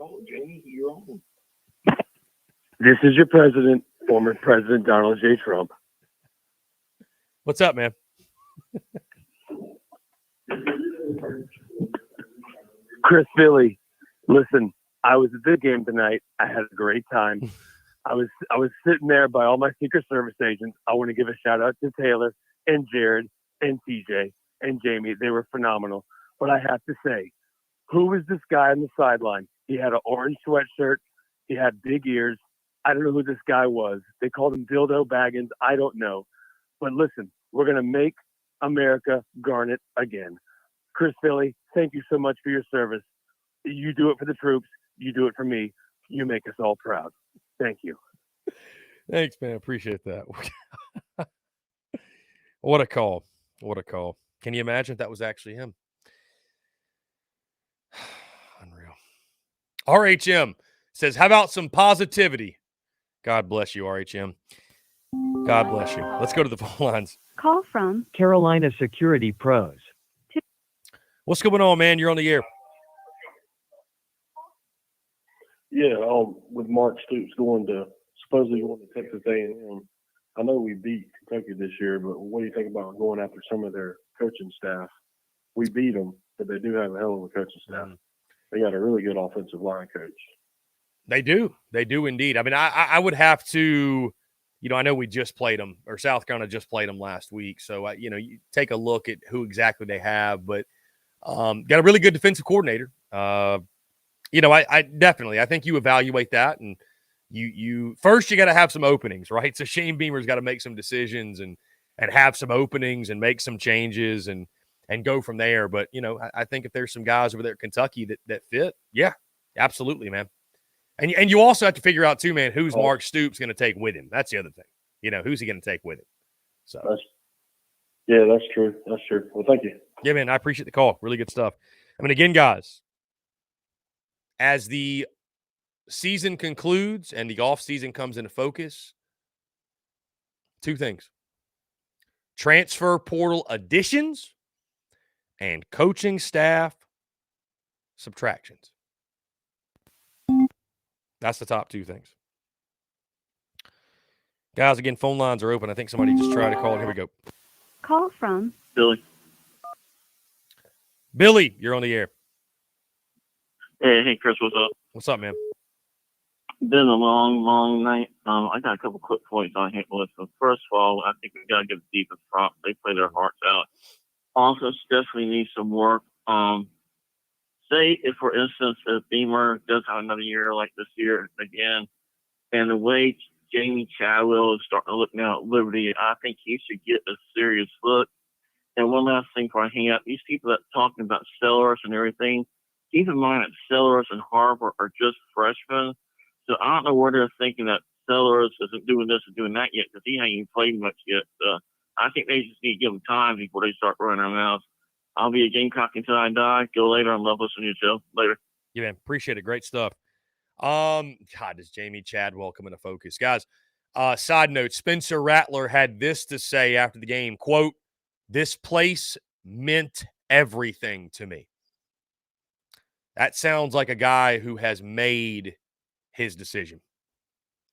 Oh, Jamie, you're on. This is your president, former President Donald J. Trump. What's up, man? Chris Philly, listen, I was at the game tonight. I had a great time. I was sitting there by all my Secret Service agents. I want to give a shout out to Taylor and Jared and TJ and Jamie. They were phenomenal. But I have to say, who was this guy on the sideline? He had an orange sweatshirt. He had big ears. I don't know who this guy was. They called him Dildo Baggins. I don't know. But listen, we're going to make America garnet again. Chris Philly, thank you so much for your service. You do it for the troops. You do it for me. You make us all proud. Thank you. Thanks, man. Appreciate that. What a call. What a call. Can you imagine if that was actually him? Unreal. RHM says, how about some positivity? God bless you, RHM. God bless you. Let's go to the phone lines. Call from Carolina Security Pros. What's going on, man? You're on the air. Yeah, with Mark Stoops supposedly going to Texas A&M. I know we beat Kentucky this year, but what do you think about going after some of their coaching staff? We beat them, but they do have a hell of a coaching staff. They got a really good offensive line coach. They do. They do indeed. I mean, I would have to, I know we just played them, or South Carolina just played them last week. So, you take a look at who exactly they have, but got a really good defensive coordinator. I definitely, I think you evaluate that, and you first, you got to have some openings, right? So Shane Beamer's got to make some decisions and have some openings and make some changes and go from there. But, I think if there's some guys over there at Kentucky that fit, yeah, absolutely, man. And you also have to figure out too, man, who's Mark Stoops going to take with him. That's the other thing. Who's he going to take with him? So that's true. That's true. Well, thank you. Yeah, man, I appreciate the call. Really good stuff. I mean, again, guys, as the season concludes and the offseason comes into focus, two things: transfer portal additions and coaching staff subtractions. That's the top two things. Guys, again, phone lines are open. I think somebody just tried to call. Here we go. Call from Billy. Billy, you're on the air. Hey, Chris, what's up? What's up, man? Been a long night. I got a couple quick points on here. Listen, first of all, I think we gotta give the defense props. They play their hearts out. Offense definitely needs some work. Say if, for instance, if Beamer does have another year like this year again, and the way Jamie Chadwell is starting to look now at Liberty, I think he should get a serious look. And one last thing before I hang up, these people that are talking about Sellers and everything, keep in mind that Sellers and Harper are just freshmen. So I don't know where they're thinking that Sellers isn't doing this and doing that yet, because he hasn't even played much yet. So I think they just need to give him time before they start running their mouths. I'll be a Gamecock until I die. Go later. I love listening to your show. Later. Yeah, man. Appreciate it. Great stuff. God, does Jamie Chadwell come into focus? Guys, side note, Spencer Rattler had this to say after the game, quote, "This place meant everything to me." That sounds like a guy who has made his decision.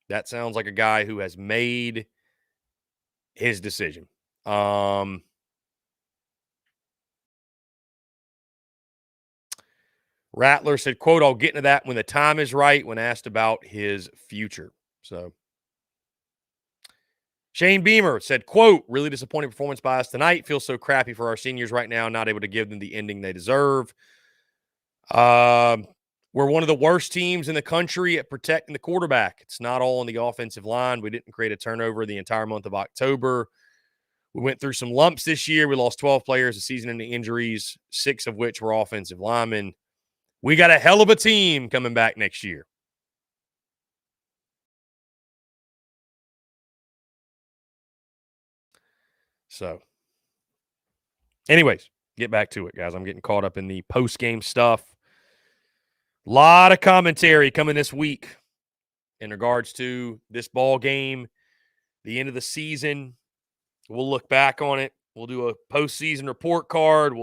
That sounds like a guy who has made his decision. Rattler said, quote, "I'll get into that when the time is right," when asked about his future. So Shane Beamer said, quote, "Really disappointing performance by us tonight. Feels so crappy for our seniors right now, not able to give them the ending they deserve. We're one of the worst teams in the country at protecting the quarterback. It's not all on the offensive line. We didn't create a turnover the entire month of October. We went through some lumps this year. We lost 12 players this season into injuries, 6 of which were offensive linemen. We got a hell of a team coming back next year." So, anyways, get back to it, guys. I'm getting caught up in the post-game stuff. A lot of commentary coming this week in regards to this ball game, the end of the season. We'll look back on it. We'll do a postseason report card.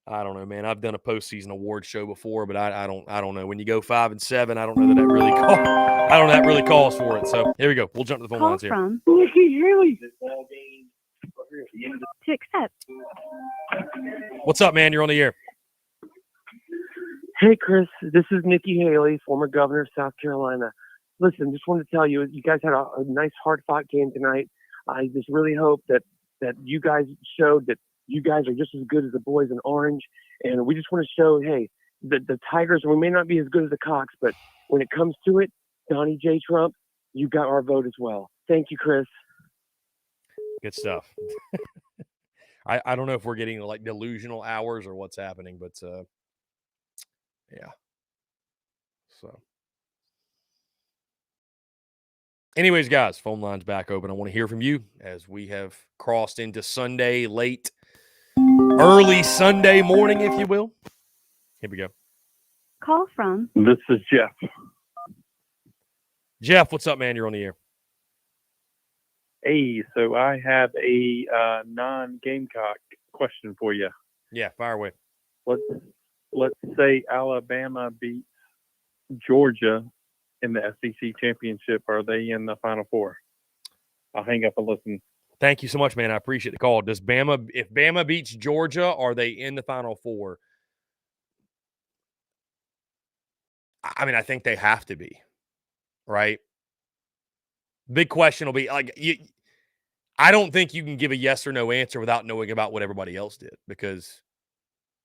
I don't know, man. I've done a postseason award show before, but I don't know. When you go 5-7, I don't know that really calls for it. So here we go. We'll jump to the phone call lines here. from Nikki Haley. to accept. What's up, man? You're on the air. Hey, Chris, this is Nikki Haley, former governor of South Carolina. Listen, just wanted to tell you, you guys had a nice, hard-fought game tonight. I just really hope that you guys showed that you guys are just as good as the boys in orange. And we just want to show, hey, the Tigers, we may not be as good as the Cocks, but when it comes to it, Donnie J. Trump, you got our vote as well. Thank you, Chris. Good stuff. I don't know if we're getting like delusional hours or what's happening, but yeah. So anyways, guys, phone line's back open. I want to hear from you as we have crossed into Sunday, early Sunday morning, if you will. Here we go. Call from This is Jeff. Jeff, what's up, man? You're on the air. Hey, so I have a non-Gamecock question for you. Yeah, fire away. Let's say Alabama beats Georgia in the SEC championship. Are they in the Final Four? I'll hang up and listen. Thank you so much, man. I appreciate the call. If Bama beats Georgia, are they in the Final Four? I mean, I think they have to be, right? Big question will be I don't think you can give a yes or no answer without knowing about what everybody else did, because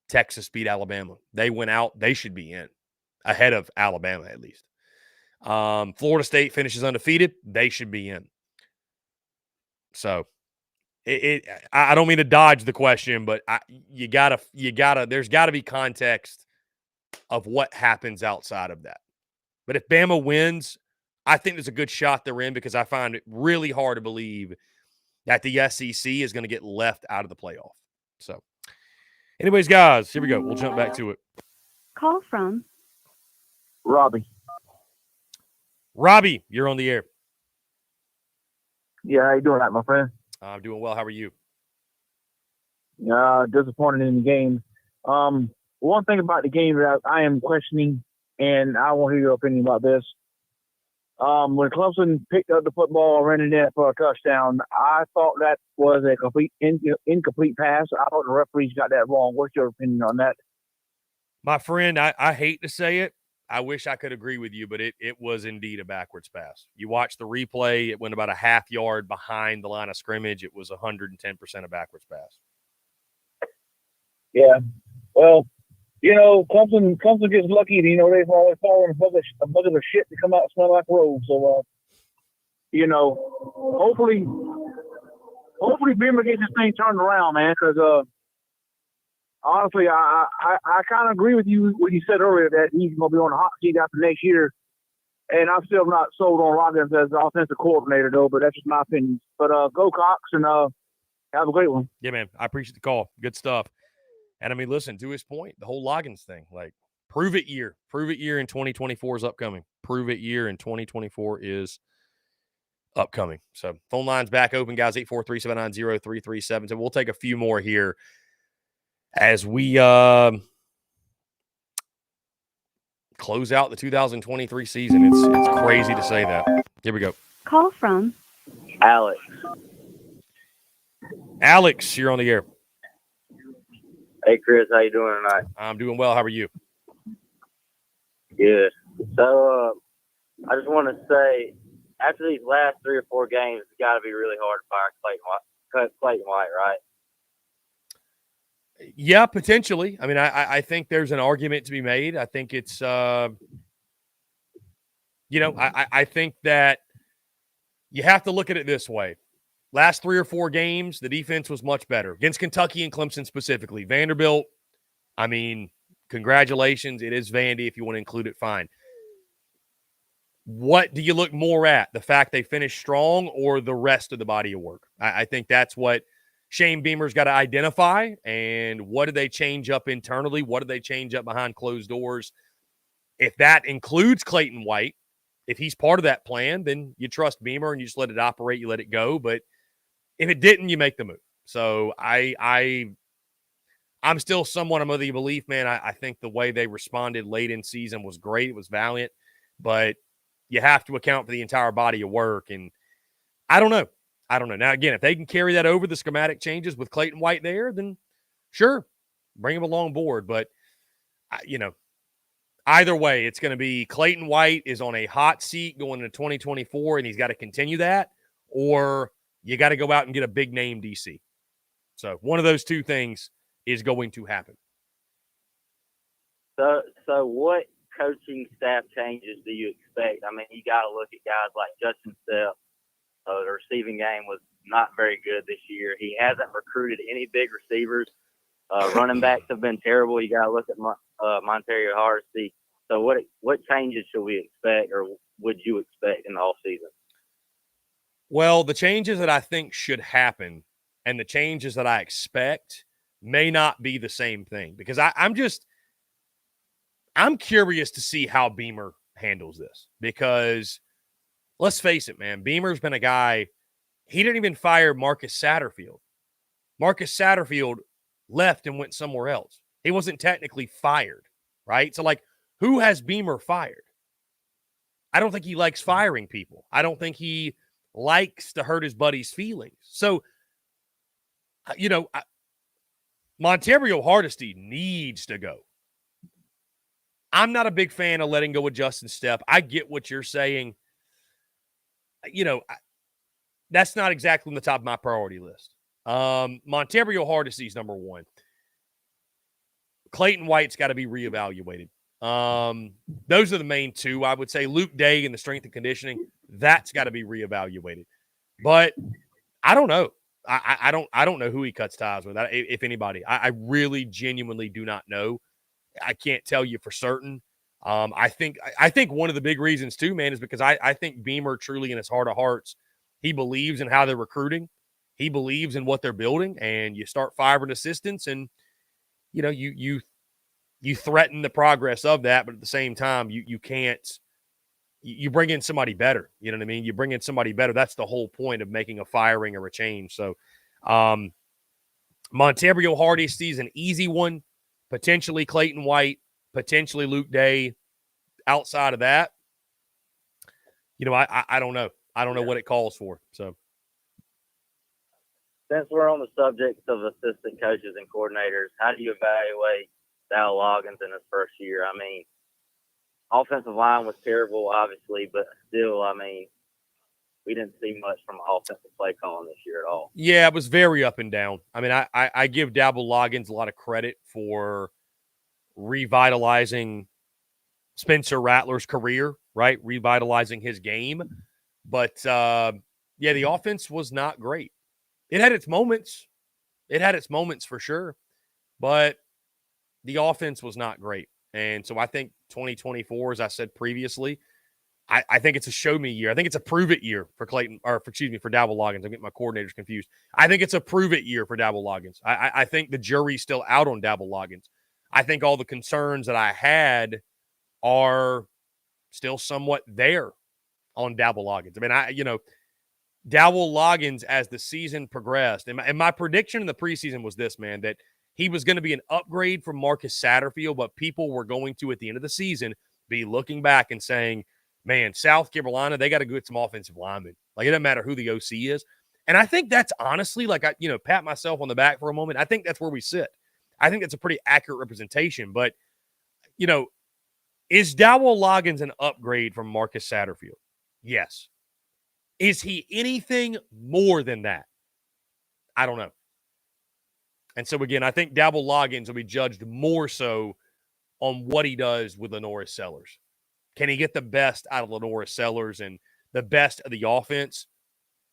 Texas beat Alabama. They went out. They should be in ahead of Alabama, at least. Florida State finishes undefeated. They should be in. So I don't mean to dodge the question, but there's gotta be context of what happens outside of that. But if Bama wins, I think there's a good shot they're in, because I find it really hard to believe that the SEC is going to get left out of the playoff. So anyways, guys, here we go. We'll jump back to it. Call from Robbie. Robbie, you're on the air. Yeah, how you doing, my friend? I'm doing well. How are you? Disappointed in the game. One thing about the game that I am questioning, and I want to hear your opinion about this. When Clemson picked up the football and ran it in for a touchdown, I thought that was a complete incomplete pass. I thought the referees got that wrong. What's your opinion on that? My friend, I hate to say it. I wish I could agree with you, but it was indeed a backwards pass. You watch the replay, it went about a half yard behind the line of scrimmage. It was 110% a backwards pass. Yeah. Well, Clemson gets lucky. They've always fallen a bucket of shit to come out and smell like road. So, hopefully Beamer gets this thing turned around, man. Because honestly, I kind of agree with you when you said earlier that he's going to be on the hot seat after next year. And I'm still not sold on Robbins as the offensive coordinator, though. But that's just my opinion. But go Cox, and have a great one. Yeah, man. I appreciate the call. Good stuff. And, I mean, listen, to his point, the whole Loggins thing, like, prove it year in 2024 is upcoming. Prove it year in 2024 is upcoming. So, phone line's back open, guys, 843-790-3377. So, we'll take a few more here as we close out the 2023 season. It's crazy to say that. Here we go. Call from Alex. Alex, you're on the air. Hey, Chris, how you doing tonight? I'm doing well. How are you? Good. So, I just want to say, after these last 3 or 4 games, it's got to be really hard to fire Clayton White, right? Yeah, potentially. I mean, I think there's an argument to be made. I think it's, I think that you have to look at it this way. Last 3 or 4 games, the defense was much better. Against Kentucky and Clemson specifically. Vanderbilt, I mean, congratulations. It is Vandy. If you want to include it, fine. What do you look more at? The fact they finished strong or the rest of the body of work? I think that's what Shane Beamer's got to identify. And what do they change up internally? What do they change up behind closed doors? If that includes Clayton White, if he's part of that plan, then you trust Beamer and you just let it operate, you let it go. But if it didn't, you make the move. So I'm still somewhat of the belief, man. I think the way they responded late in season was great. It was valiant. But you have to account for the entire body of work. And I don't know. Now, again, if they can carry that over the schematic changes with Clayton White there, then sure, bring him along board. But, either way, it's going to be Clayton White is on a hot seat going into 2024, and he's got to continue that, or you got to go out and get a big name DC. So one of those two things is going to happen. So what coaching staff changes do you expect? I mean, you got to look at guys like Justin Stepp. The receiving game was not very good this year. He hasn't recruited any big receivers. Running backs have been terrible. You got to look at Montario Hardesty. So what changes should we expect, or would you expect in the offseason? Well, the changes that I think should happen and the changes that I expect may not be the same thing, because I'm curious to see how Beamer handles this, because let's face it, man, Beamer's been a guy, he didn't even fire Marcus Satterfield. Marcus Satterfield left and went somewhere else. He wasn't technically fired, right? So, who has Beamer fired? I don't think he likes firing people. I don't think he likes to hurt his buddy's feelings. So, Montario Hardesty needs to go. I'm not a big fan of letting go of Justin Stepp. I get what you're saying. That's not exactly on the top of my priority list. Montario Hardesty's number one. Clayton White's got to be reevaluated. Those are the main two. I would say Luke Day in the strength and conditioning, that's got to be reevaluated. But I don't know. I don't know who he cuts ties with, if anybody. I really genuinely do not know. I can't tell you for certain. I think one of the big reasons too, man, is because I think Beamer truly in his heart of hearts, he believes in how they're recruiting. He believes in what they're building, and you start firing assistants, and you threaten the progress of that, but at the same time, you can't you bring in somebody better. You know what I mean? You bring in somebody better. That's the whole point of making a firing or a change. So, Montario Hardy sees an easy one, potentially Clayton White, potentially Luke Day. Outside of that, I don't know. I don't know what it calls for. So, Since we're on the subject of assistant coaches and coordinators, how do you evaluate Dal Loggins in his first year? I mean, offensive line was terrible, obviously, but still, I mean, we didn't see much from offensive play calling this year at all. yeah, it was very up and down. I mean, I give Dabble Loggins a lot of credit for revitalizing Spencer Rattler's career, right? Revitalizing his game. But, yeah, the offense was not great. It had its moments. It had its moments for sure. But the offense was not great. And so I think 2024, as I said previously, I think it's a show me year. I think it's a prove it year for Clayton, or for Dabble Loggins. I'm getting my coordinators confused. I think it's a prove it year for Dabble Loggins. I think the jury's still out on Dabble Loggins. I think all the concerns that I had are still somewhat there on Dabble Loggins. I mean, Dabble Loggins, as the season progressed, and my prediction in the preseason was this, man, that he was going to be an upgrade from Marcus Satterfield, but people were going to, at the end of the season, be looking back and saying, man, South Carolina, they got to get some offensive linemen. Like, it doesn't matter who the OC is. And I think that's honestly, like, pat myself on the back for a moment. I think that's where we sit. I think that's a pretty accurate representation. But, is Dowell Loggins an upgrade from Marcus Satterfield? Yes. Is he anything more than that? I don't know. And so, again, I think Dowell Loggins will be judged more so on what he does with Lenoris Sellers. Can he get the best out of Lenoris Sellers and the best of the offense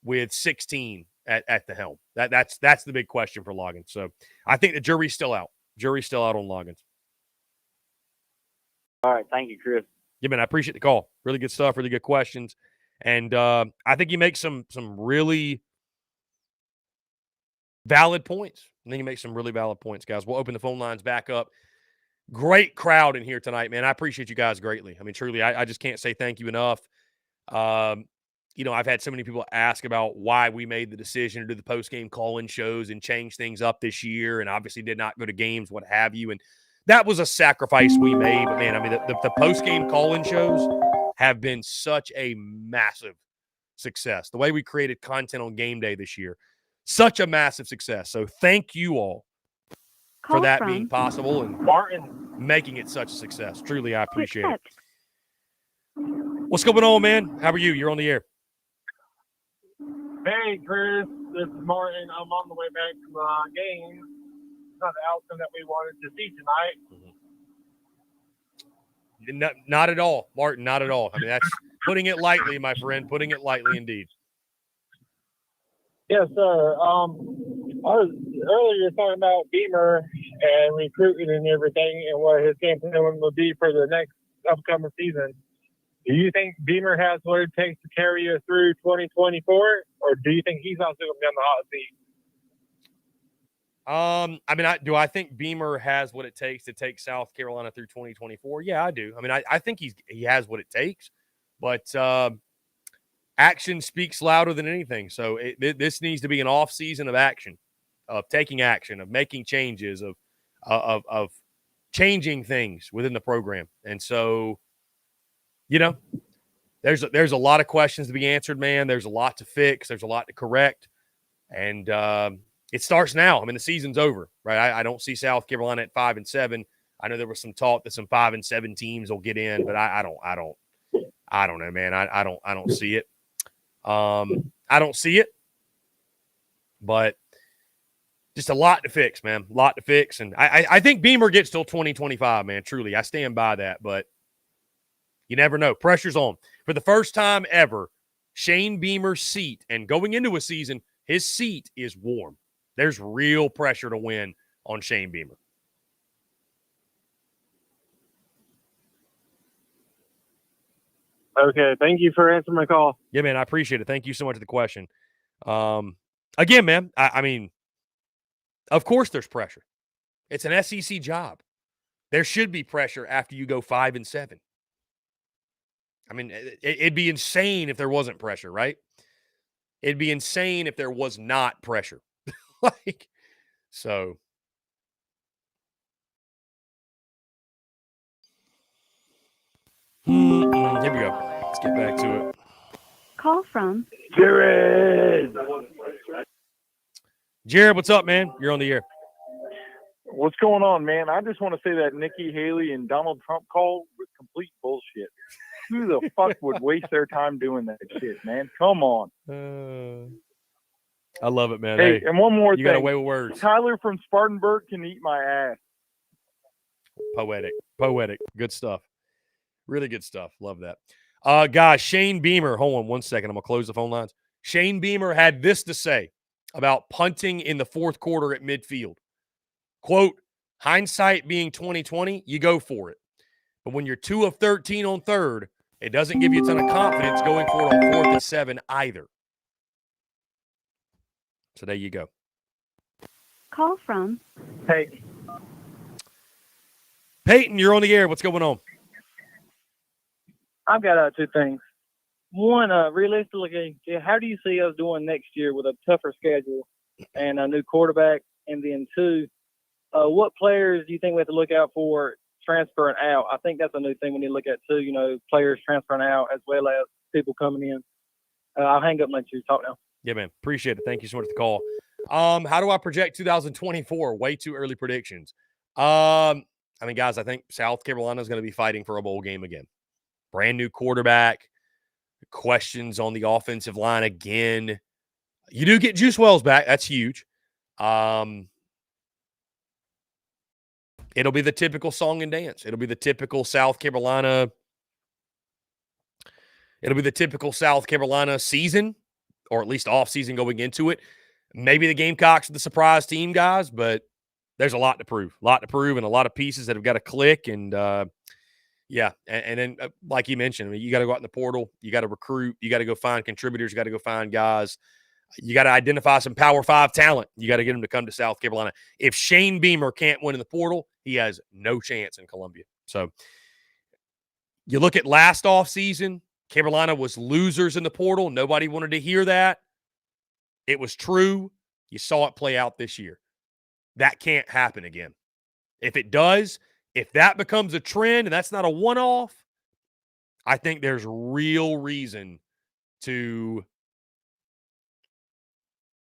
with 16 at the helm? That's the big question for Loggins. So I think the jury's still out. Jury's still out on Loggins. All right. Thank you, Chris. Yeah, man, I appreciate the call. Really good stuff, really good questions. And I think you make some really valid points. I think you make some really valid points, guys. We'll open the phone lines back up. Great crowd in here tonight, man. I appreciate you guys greatly. I mean, truly, I just can't say thank you enough. I've had so many people ask about why we made the decision to do the post-game call-in shows and change things up this year, and obviously did not go to games, what have you. And that was a sacrifice we made. But, man, I mean, the post-game call-in shows have been such a massive success. The way we created content on game day this year, such a massive success. So thank you all for that being possible and making it such a success. Truly, I appreciate it. What's going on, man? How are you? You're on the air. Hey, Chris. This is Martin. I'm on the way back from the game. It's not the outcome that we wanted to see tonight. Not at all, Martin. Not at all. I mean, that's putting it lightly, my friend. Putting it lightly indeed. Yes, sir. I was earlier talking about Beamer and recruiting and everything and what his game plan would be for the next upcoming season. Do you think Beamer has what it takes to carry us through 2024, or do you think he's also going to be on the hot seat? I mean, do I think Beamer has what it takes to take South Carolina through 2024? Yeah, I do. I mean, I think he has what it takes, but action speaks louder than anything. So this needs to be an off season of action, of taking action, of making changes, of changing things within the program. And so, there's a lot of questions to be answered, man. There's a lot to fix. There's a lot to correct. And it starts now. I mean, the season's over, right? I don't see South Carolina at 5-7. I know there was some talk that some 5-7 teams will get in, but I don't know, man. I don't see it. I don't see it, but just a lot to fix, man. A lot to fix. And I think Beamer gets till 2025, man. Truly, I stand by that, but you never know. Pressure's on. For the first time ever, Shane Beamer's seat, and going into a season, his seat is warm. There's real pressure to win on Shane Beamer. Okay, thank you for answering my call. Yeah, man, I appreciate it. Thank you so much for the question. Again, man, I mean, of course there's pressure. It's an SEC job. There should be pressure after you go 5-7. I mean, it'd be insane if there wasn't pressure, right? It'd be insane if there was not pressure. Like, so. Here we go. Let's get back to it. Call from Jared. Jared, what's up, man? You're on the air. What's going on, man? I just want to say that Nikki Haley and Donald Trump call was complete bullshit. Who the fuck would waste their time doing that shit, man? Come on. I love it, man. Hey, and one more you thing. You got away with words. Tyler from Spartanburg can eat my ass. Poetic. Good stuff. Really good stuff. Love that. Guys, Shane Beamer. Hold on one second. I'm going to close the phone lines. Shane Beamer had this to say about punting in the fourth quarter at midfield. Quote, hindsight being 20/20, you go for it. But when you're 2 of 13 on third, it doesn't give you a ton of confidence going for it on 4th and 7 either. So there you go. Call from Peyton, you're on the air. What's going on? I've got two things. One, realistically, how do you see us doing next year with a tougher schedule and a new quarterback? And then two, what players do you think we have to look out for transferring out? I think that's a new thing we need to look at too, players transferring out as well as people coming in. I'll hang up and let you talk now. Yeah, man. Appreciate it. Thank you so much for the call. How do I project 2024? Way too early predictions. I mean, guys, I think South Carolina is going to be fighting for a bowl game again. Brand new quarterback. Questions on the offensive line again. You do get Juice Wells back. That's huge. It'll be the typical song and dance. It'll be the typical South Carolina. It'll be the typical South Carolina season, or at least off season going into it. Maybe the Gamecocks are the surprise team, guys, but there's a lot to prove. And a lot of pieces that have got to click. And, yeah, and then like you mentioned, I mean, you got to go out in the portal. You got to recruit. You got to go find contributors. You got to go find guys. You got to identify some Power 5 talent. You got to get them to come to South Carolina. If Shane Beamer can't win in the portal, he has no chance in Columbia. So you look at last offseason, Carolina was losers in the portal. Nobody wanted to hear that. It was true. You saw it play out this year. That can't happen again. If it does, if that becomes a trend and that's not a one-off, I think there's real reason to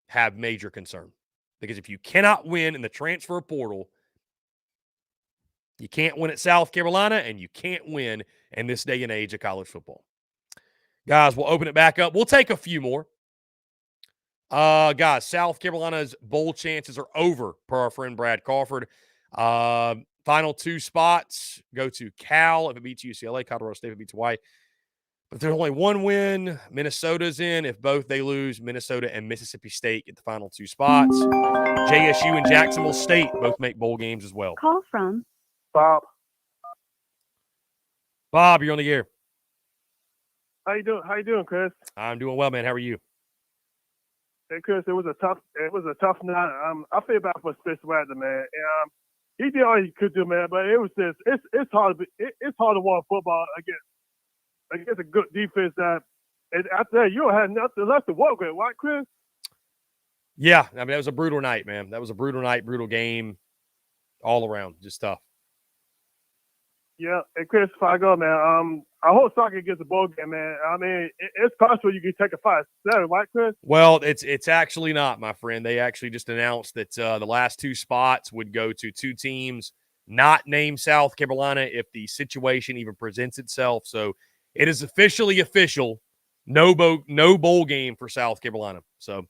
have major concern. Because if you cannot win in the transfer portal, you can't win at South Carolina, and you can't win in this day and age of college football. Guys, we'll open it back up. We'll take a few more. Guys, South Carolina's bowl chances are over, per our friend Brad Crawford. Final 2 spots go to Cal if it beats UCLA, Colorado State if it beats Hawaii. But there's only one win. Minnesota's in. If both they lose, Minnesota and Mississippi State get the final 2 spots. JSU and Jacksonville State both make bowl games as well. Call from Bob. Bob, you're on the air. How you doing, Chris? I'm doing well, man. How are you? Hey, Chris, it was a tough night. I feel bad for Spencer Rattler, man. He did all he could do, man. But it was just it's hard to watch football against a good defense that. And after that, you don't have nothing left to work with, right, Chris? Yeah, I mean that was a brutal night, man. That was a brutal night, brutal game, all around, just tough. Yeah, and Chris, if I go, man, I hope soccer gets a bowl game, man. I mean, it's possible you can take a 5-7, right, Chris? Well, it's actually not, my friend. They actually just announced that the last 2 spots would go to 2 teams not named South Carolina if the situation even presents itself. So it is officially official. No bowl game for South Carolina. So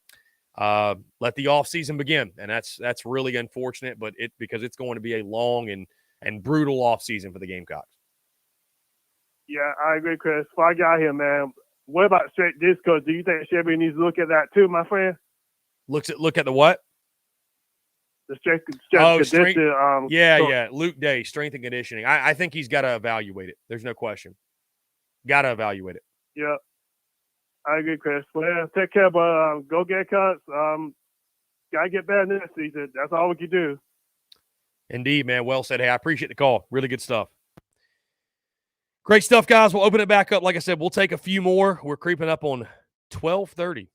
let the offseason begin, and that's really unfortunate, but because it's going to be a long and brutal offseason for the Gamecocks. Yeah, I agree, Chris. If I got here, man, what about straight disco? Do you think Chevy needs to look at that too, my friend? Look at the what? The strength conditioning. Yeah. Luke Day, strength and conditioning. I think he's got to evaluate it. There's no question. Got to evaluate it. Yeah, I agree, Chris. Well, take care, but go Gamecocks. Gotta get better next season. That's all we can do. Indeed, man. Well said. Hey, I appreciate the call. Really good stuff. Great stuff, guys. We'll open it back up. Like I said, we'll take a few more. We're creeping up on 12:30.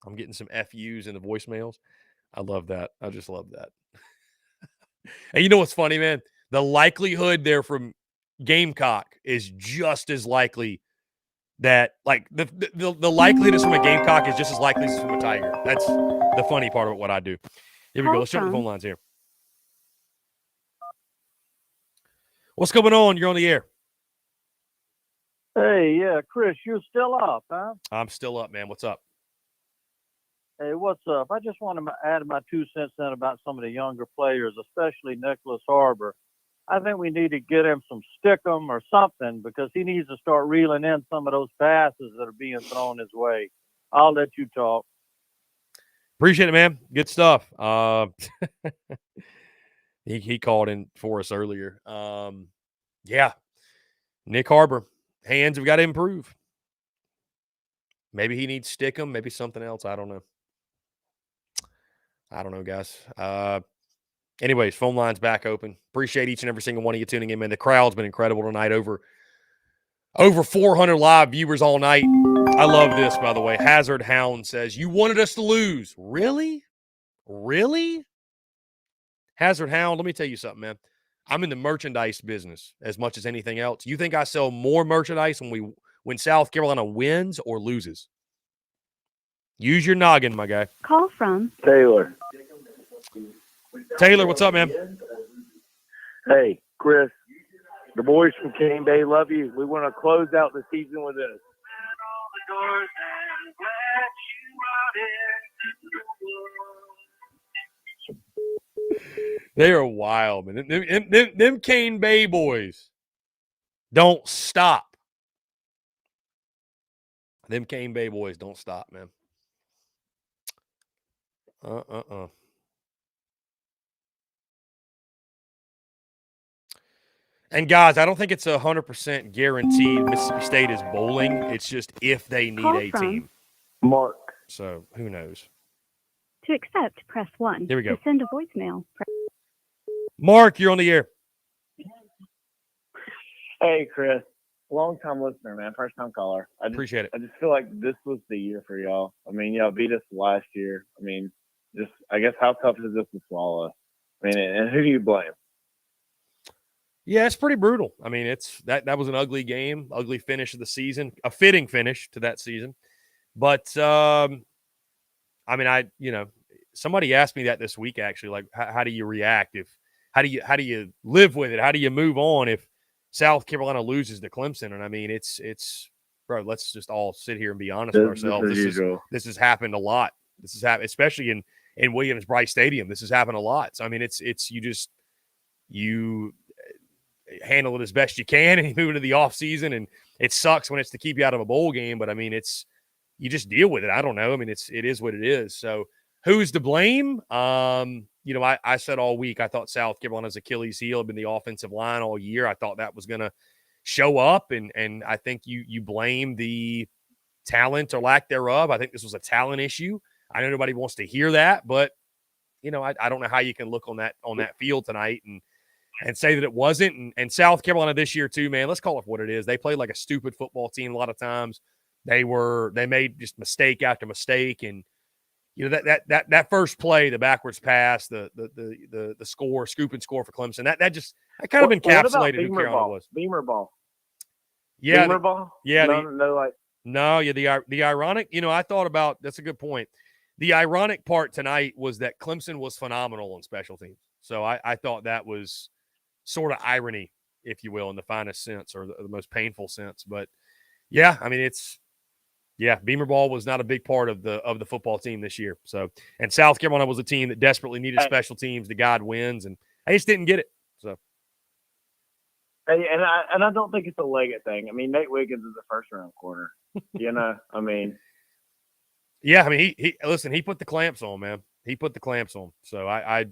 I'm getting some FUs in the voicemails. I love that. I just love that. And you know what's funny, man? The likelihood there from Gamecock is just as likely that, like, the likelihood is from a Gamecock is just as likely as from a Tiger. That's the funny part about what I do. Here we go. Let's jump to the phone lines here. What's going on? You're on the air. Hey, yeah, Chris, you're still up, huh? I'm still up, man. What's up? Hey, what's up? I just want to add my 2 cents in about some of the younger players, especially Nicholas Harbor. I think we need to get him some stickum or something because he needs to start reeling in some of those passes that are being thrown his way. I'll let you talk. Appreciate it, man. Good stuff. He called in for us earlier. Yeah, Nick Harbor. Hands have got to improve. Maybe he needs stickum. Maybe something else. I don't know. Guys. Anyways, phone line's back open. Appreciate each and every single one of you tuning in, man. The crowd's been incredible tonight. Over 400 live viewers all night. I love this, by the way. Hazard Hound says, you wanted us to lose. Really? Really? Hazard Hound, let me tell you something, man. I'm in the merchandise business as much as anything else. You think I sell more merchandise when South Carolina wins or loses? Use your noggin, my guy. Call from Taylor. Taylor, what's up, man? Hey, Chris. The boys from Cane Bay love you. We want to close out the season with this. They are wild, man. Them Cane Bay boys don't stop. Them Cane Bay boys don't stop, man. And guys, I don't think it's 100% guaranteed Mississippi State is bowling. It's just if they need a team. Mark. So who knows? To accept, press 1. Here we go. To send a voicemail, press. Mark, you're on the air. Hey, Chris. Long-time listener, man. First-time caller. Appreciate it. I just feel like this was the year for y'all. I mean, y'all beat us last year. I mean, I guess how tough is this to swallow? I mean, and who do you blame? Yeah, it's pretty brutal. I mean, that was an ugly game, ugly finish of the season, a fitting finish to that season. But I mean, somebody asked me that this week actually, like, how do you react how do you live with it? How do you move on if South Carolina loses to Clemson? And I mean, it's bro, let's just all sit here and be honest with ourselves. This has happened a lot. This has happened, especially in Williams-Brice Stadium. This has happened a lot. So I mean, you handle it as best you can, and you move into the offseason, and it sucks when it's to keep you out of a bowl game, but I mean, you just deal with it. I don't know. I mean, it is what it is. So who's to blame? I said all week, I thought South Carolina's Achilles heel had been the offensive line all year. I thought that was going to show up, and I think you blame the talent or lack thereof. I think this was a talent issue. I know nobody wants to hear that, but I don't know how you can look on that field tonight and say that it wasn't. And South Carolina this year too, man, let's call it what it is. They played like a stupid football team a lot of times. They made just mistake after mistake. And, that first play, the backwards pass, the score, scoop and score for Clemson, that kind of encapsulated who Carolina was. Beamer ball. Yeah. Beamer ball? Yeah. The ironic, I thought about, that's a good point. The ironic part tonight was that Clemson was phenomenal on special teams. So I thought that was sort of irony, if you will, in the finest sense or the most painful sense. But yeah, I mean, Beamer ball was not a big part of the football team this year. So, and South Carolina was a team that desperately needed special teams to guide wins, and I just didn't get it. So, and I don't think it's a Leggett thing. I mean, Nate Wiggins is a first-round corner. I mean, yeah, I mean, he put the clamps on, man. He put the clamps on. So I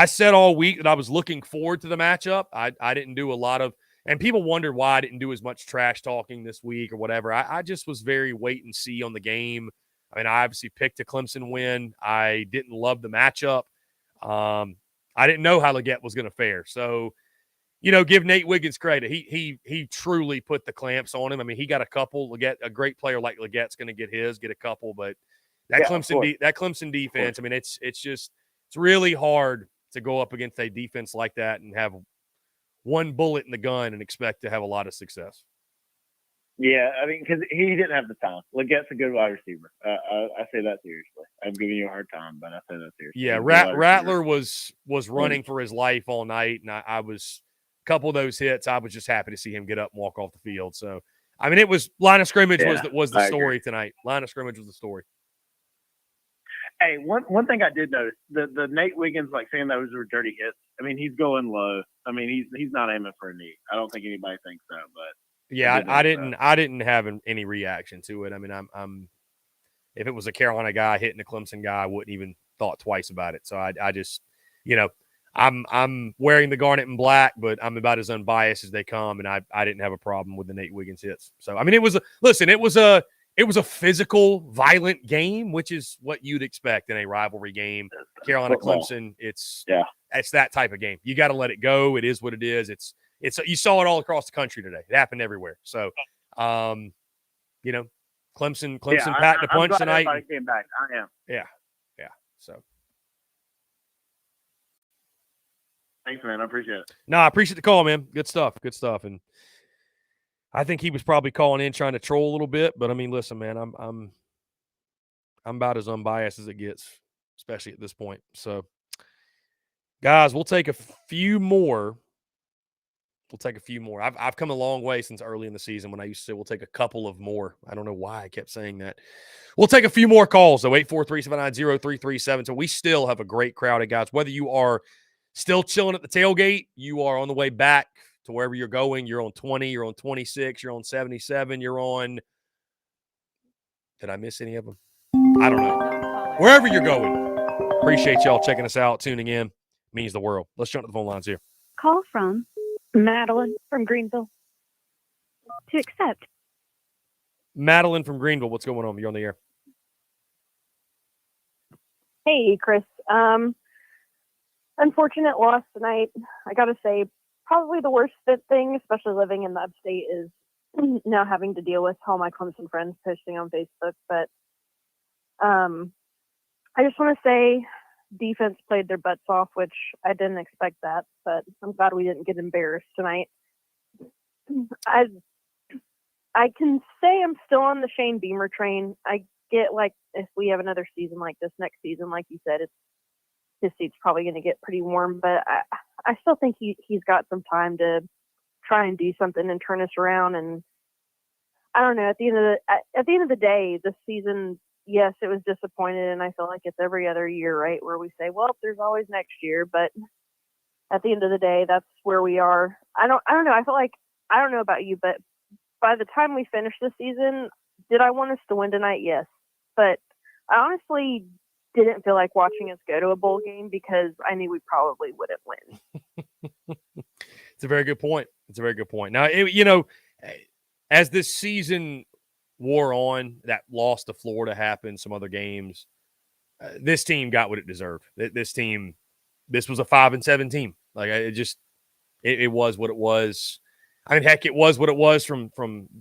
said all week that I was looking forward to the matchup. I didn't do a lot of. And people wondered why I didn't do as much trash talking this week or whatever. I just was very wait and see on the game. I mean, I obviously picked a Clemson win. I didn't love the matchup. I didn't know how Leggett was going to fare. So, give Nate Wiggins credit. He truly put the clamps on him. I mean, he got a couple. Leggett, a great player like Legette's going to get a couple, but that Clemson defense. I mean, it's really hard to go up against a defense like that and have one bullet in the gun and expect to have a lot of success. Yeah, I mean, because he didn't have the talent. Legette's a good wide receiver. I say that seriously. I'm giving you a hard time, but I say that seriously. Yeah, Rattler was running for his life all night, and I was a couple of those hits. I was just happy to see him get up and walk off the field. So, I mean, it was line of scrimmage was the story tonight. Line of scrimmage was the story. Hey, one thing I did notice, the Nate Wiggins, like saying those were dirty hits. I mean, he's going low. I mean, he's not aiming for a knee. I don't think anybody thinks so, but. Yeah, I didn't have any reaction to it. I mean, I'm if it was a Carolina guy hitting a Clemson guy, I wouldn't even thought twice about it. So I just, I'm wearing the garnet and black, but I'm about as unbiased as they come, and I didn't have a problem with the Nate Wiggins hits. So I mean, it was a physical, violent game, which is what you'd expect in a rivalry game. Carolina Clemson, it's that type of game. You got to let it go. It is what it is. It's you saw it all across the country today. It happened everywhere. So, Clemson packed a punch tonight. Everybody came back. I am. Yeah. So, thanks, man. I appreciate it. No, I appreciate the call, man. Good stuff. And I think he was probably calling in trying to troll a little bit, but I mean, listen, man, I'm about as unbiased as it gets, especially at this point. So, guys, we'll take a few more. I've come a long way since early in the season when I used to say we'll take a couple of more. I don't know why I kept saying that. We'll take a few more calls, though, 843-790-3337. So we still have a great crowd of guys. Whether you are still chilling at the tailgate, you are on the way back to wherever you're going, you're on 20, you're on 26, you're on 77, you're on – did I miss any of them? I don't know. Wherever you're going, appreciate y'all checking us out, tuning in. Means the world. Let's jump to the phone lines here. Call from Madeline from Greenville. To accept. Madeline from Greenville, what's going on? You're on the air. Hey, Chris. Unfortunate loss tonight. I got to say, probably the worst thing, especially living in the upstate, is now having to deal with all my Clemson friends posting on Facebook. But I just want to say defense played their butts off, which I didn't expect that, but I'm glad we didn't get embarrassed tonight. I can say I'm still on the Shane Beamer train. I get, like, if we have another season like this next season, like you said, his seat's probably going to get pretty warm, but I still think he's got some time to try and do something and turn us around. And I don't know, at the end of the day, this season, yes, it was disappointed, and I feel like it's every other year, right, where we say, well, there's always next year, but at the end of the day, that's where we are. I don't know. I feel like, I don't know about you, but by the time we finish the season, did I want us to win tonight? Yes. But I honestly didn't feel like watching us go to a bowl game because I knew we probably wouldn't win. It's a very good point. Now, as this season wore on, that loss to Florida happened, some other games, this team got what it deserved. This was a 5-7 team. Like, it was what it was. I mean, heck, it was what it was from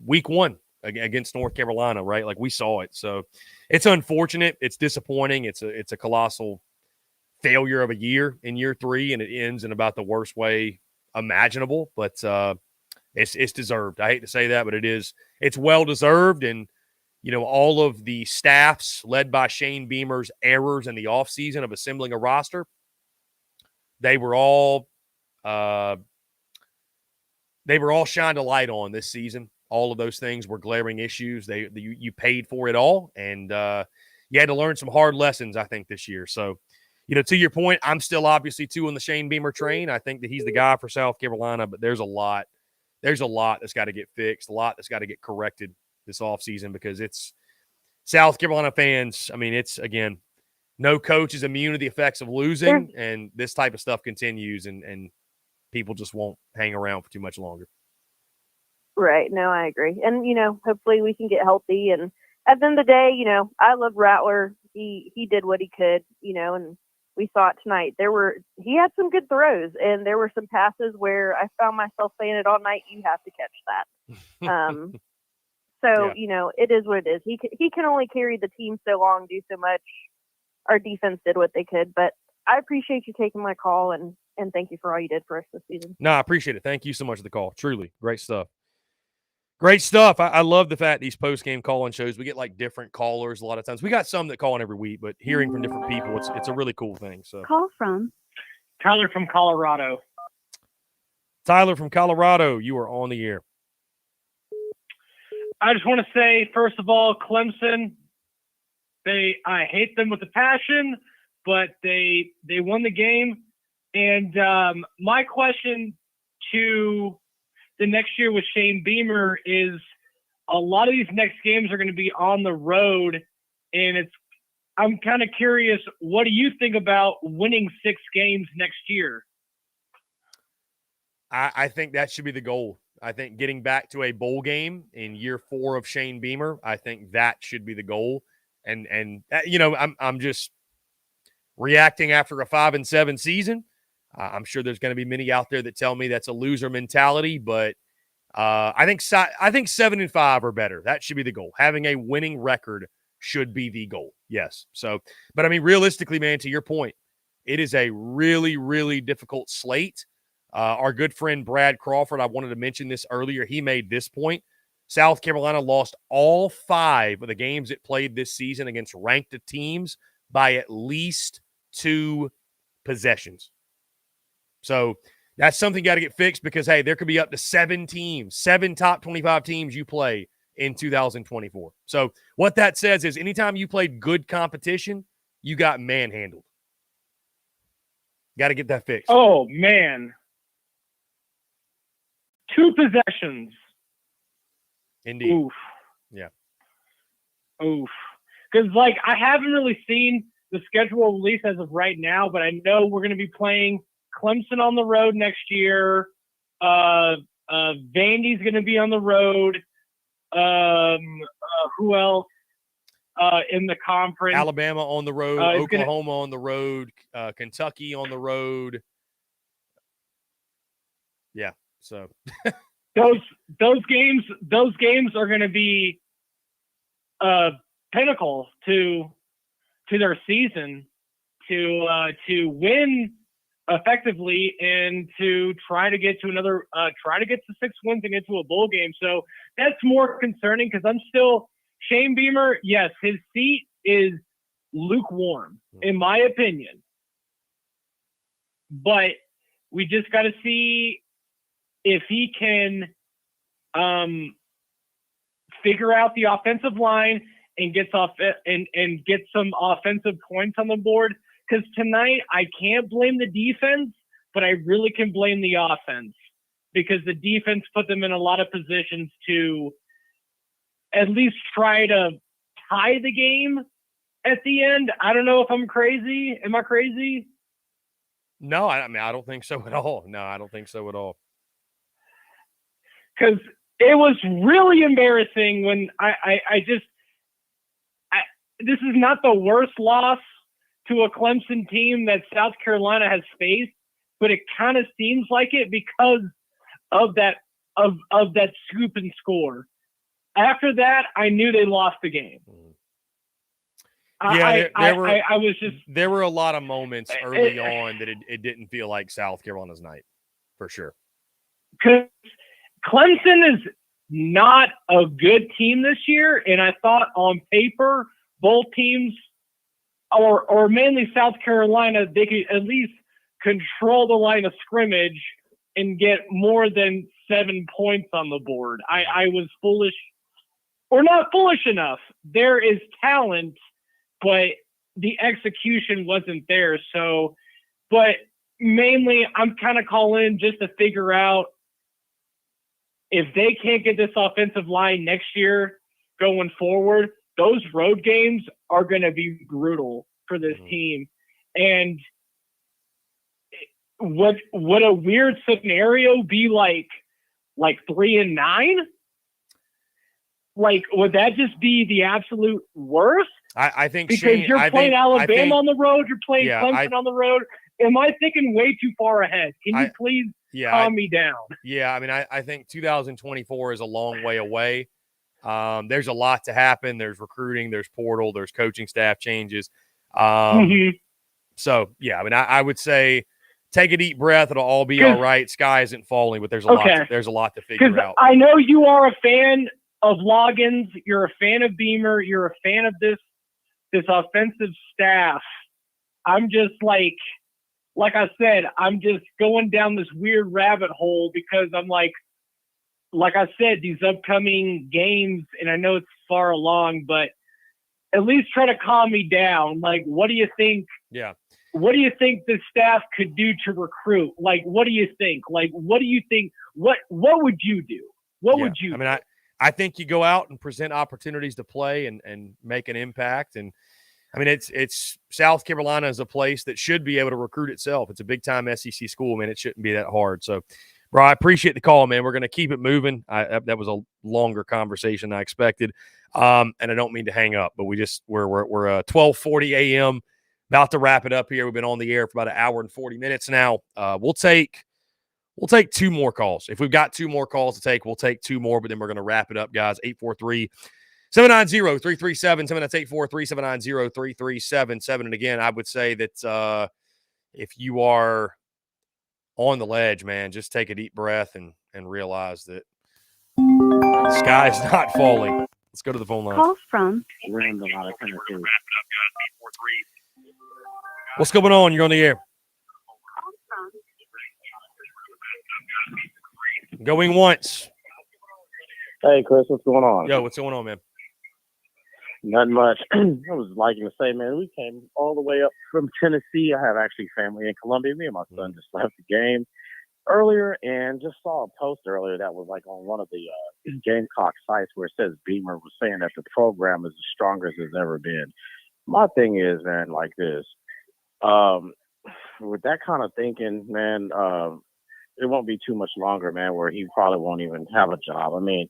week one against North Carolina, right? Like, we saw it. So it's unfortunate. It's disappointing. It's a colossal failure of a year in year three, and it ends in about the worst way imaginable. But it's deserved. I hate to say that, but it's well deserved. And, all of the staffs led by Shane Beamer's errors in the offseason of assembling a roster, they were all shined a light on this season. All of those things were glaring issues. You paid for it all, and you had to learn some hard lessons, I think, this year. So, to your point, I'm still obviously too on the Shane Beamer train. I think that he's the guy for South Carolina, but there's a lot that's got to get fixed, a lot that's got to get corrected this offseason, because it's South Carolina fans. I mean, it's, again, no coach is immune to the effects of losing, and this type of stuff continues, and people just won't hang around for too much longer. Right. No, I agree. And, hopefully we can get healthy. And at the end of the day, I love Rattler. He did what he could, and we saw it tonight. He had some good throws, and there were some passes where I found myself saying it all night. You have to catch that. So it is what it is. He can only carry the team so long, do so much. Our defense did what they could, but I appreciate you taking my call and thank you for all you did for us this season. No, I appreciate it. Thank you so much for the call. Truly, great stuff. Great stuff. I love the fact these post-game call-in shows, we get like different callers a lot of times. We got some that call in every week, but hearing from different people, it's a really cool thing. So Call from Tyler from Colorado. Tyler from Colorado, you are on the air. I just want to say, first of all, Clemson, I hate them with a passion, but they won the game. And my question to the next year with Shane Beamer is a lot of these next games are going to be on the road. And I'm kind of curious, what do you think about winning 6 games next year? I think that should be the goal. I think getting back to a bowl game in year 4 of Shane Beamer, I think that should be the goal. And I'm just reacting after a 5-7 season. I'm sure there's going to be many out there that tell me that's a loser mentality, but I think 7-5 or better. That should be the goal. Having a winning record should be the goal. Yes. So, but I mean, realistically, man, to your point, it is a really, really difficult slate. Our good friend Brad Crawford, I wanted to mention this earlier. He made this point. South Carolina lost all 5 of the games it played this season against ranked teams by at least 2 possessions. So that's something you got to get fixed because, hey, there could be up to 7 top 25 teams you play in 2024. So what that says is anytime you played good competition, you got manhandled. Got to get that fixed. Oh, man. 2 possessions. Indeed. Oof. Yeah. Oof. Because, I haven't really seen the schedule release as of right now, but I know we're going to be playing Clemson on the road next year. Vandy's going to be on the road. Who else in the conference? Alabama on the road. Oklahoma on the road. Kentucky on the road. Yeah. So those games are going to be pinnacle to their season to win effectively and to try to get to try to get to 6 wins and get to a bowl game. So that's more concerning because I'm still Shane Beamer. Yes, his seat is lukewarm in my opinion, but we just got to see if he can figure out the offensive line and get some offensive points on the board. Because tonight I can't blame the defense, but I really can blame the offense because the defense put them in a lot of positions to at least try to tie the game at the end. I don't know if I'm crazy. Am I crazy? No, I mean, I don't think so at all. No, I don't think so at all. Because it was really embarrassing when this is not the worst loss to a Clemson team that South Carolina has faced, but it kind of seems like it because of that scoop and score. After that, I knew they lost the game. Yeah, there were a lot of moments Eh, early eh, on that it didn't feel like South Carolina's night, for sure. Because Clemson is not a good team this year, and I thought on paper both teams, or mainly South Carolina, they could at least control the line of scrimmage and get more than 7 points on the board. I was foolish, or not foolish enough. There is talent, but the execution wasn't there. So, but mainly I'm kind of calling just to figure out if they can't get this offensive line next year going forward, those road games are going to be brutal for this team. And would a weird scenario be like 3-9? Like, would that just be the absolute worst? I think because Shane, you're playing Alabama on the road, you're playing yeah, Clemson on the road. Am I thinking way too far ahead? Can you please calm me down? Yeah, I mean, I think 2024 is a long way away. There's a lot to happen. There's recruiting, there's portal, there's coaching staff changes. So, yeah, I mean, I would say take a deep breath. It'll all be all right. Sky isn't falling, but there's a lot to figure out. I know you are a fan of Loggins. You're a fan of Beamer. You're a fan of this offensive staff. I'm just like I said, I'm just going down this weird rabbit hole because I'm like I said, these upcoming games, and I know it's far along, but at least try to calm me down. Like, what do you think? Yeah. What do you think the staff could do to recruit? Like, what do you think? Like, what do you think? What would you do? What would you? I mean, I think you go out and present opportunities to play and make an impact. And I mean, it's South Carolina is a place that should be able to recruit itself. It's a big time SEC school, man. It shouldn't be that hard. So, bro, I appreciate the call, man. We're going to keep it moving. That was a longer conversation than I expected. And I don't mean to hang up, but we're 12:40 a.m. About to wrap it up here. We've been on the air for about an hour and 40 minutes now. We'll take 2 more calls. If we've got 2 more calls to take, we'll take 2 more, but then we're going to wrap it up, guys. 843-790-3377. That's 843-790-3377. And again, I would say that if you are on the ledge, man, just take a deep breath and realize that the sky's not falling. Let's go to the phone line. Call from What's going on? You're on the air. Going once. Hey, Chris, what's going on? Yo, what's going on, man? Nothing much. I was liking to say, man, we came all the way up from Tennessee. I have actually family in Columbia. Me and my son just left the game earlier and just saw a post earlier that was like on one of the Gamecocks sites where it says Beamer was saying that the program is as strong as it's ever been. My thing is, man, like this. With that kind of thinking, man, it won't be too much longer, man, where he probably won't even have a job. I mean,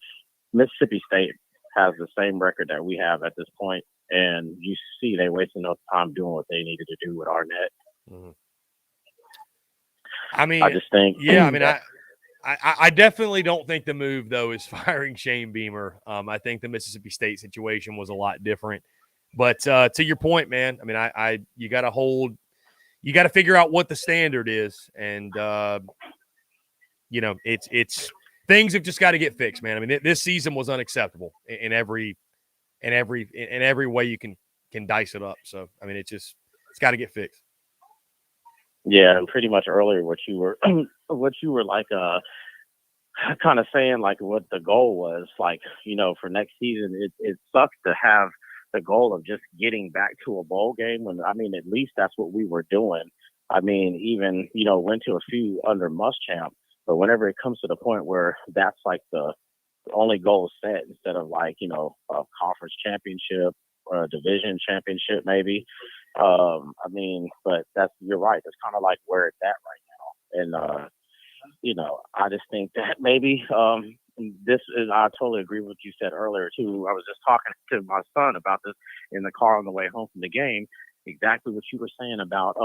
Mississippi State has the same record that we have at this point, and you see they wasted no time doing what they needed to do with Arnett. Mm-hmm. I mean, I just think, yeah, I mean, I definitely don't think the move though is firing Shane Beamer. I think the Mississippi State situation was a lot different. But to your point, man, I mean, you got to figure out what the standard is, and you know, it's things have just got to get fixed, man. I mean, this season was unacceptable in every way you can dice it up. So, I mean, it's got to get fixed. Yeah, and pretty much earlier what you were like kind of saying like what the goal was, like, you know, for next season. It sucks to have the goal of just getting back to a bowl game when, I mean, at least that's what we were doing. I mean, even, you know, went to a few under Muschamp, but whenever it comes to the point where that's like the only goal set instead of like, you know, a conference championship or a division championship maybe. I mean, but you're right. That's kind of like where it's at right now. And, you know, I just think that maybe I totally agree with what you said earlier too. I was just talking to my son about this in the car on the way home from the game. Exactly what you were saying about,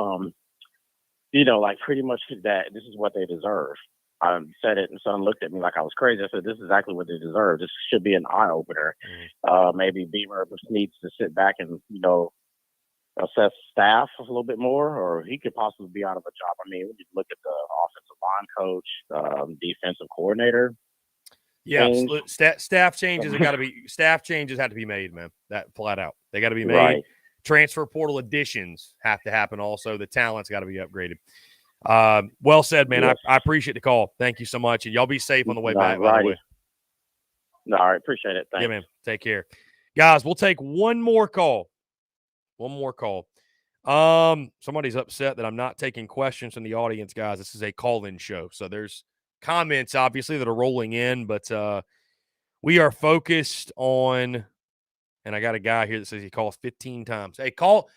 you know, like pretty much that this is what they deserve. I said it and son looked at me like I was crazy. I said, this is exactly what they deserve. This should be an eye opener. Maybe Beamer needs to sit back and, you know, assess staff a little bit more, or he could possibly be out of a job. I mean, when you look at the offensive line coach, defensive coordinator. Yeah, staff changes have got to be have to be made, man. That flat out, they got to be made. Right. Transfer portal additions have to happen. Also, the talent's got to be upgraded. Well said, man. Yes. I appreciate the call. Thank you so much, and y'all be safe on the way back. By the way. No, all right, appreciate it. Thanks. Yeah, man. Take care, guys. We'll take one more call. Somebody's upset that I'm not taking questions from the audience, guys. This is a call-in show, so there's comments obviously that are rolling in, but we are focused on. And I got a guy here that says he calls 15 times. Hey, call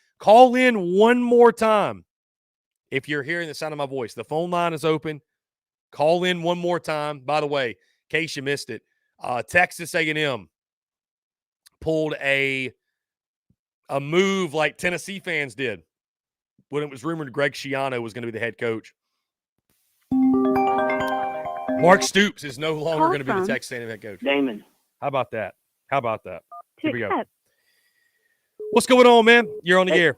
in one more time. If you're hearing the sound of my voice, the phone line is open. Call in one more time. By the way, in case you missed it, Texas A&M pulled a a move like Tennessee fans did when it was rumored Greg Schiano was going to be the head coach. Mark Stoops is no longer going to be the Texas A&M head coach. Damon. How about that? How about that? Here we go. accept. What's going on, man? You're on the air.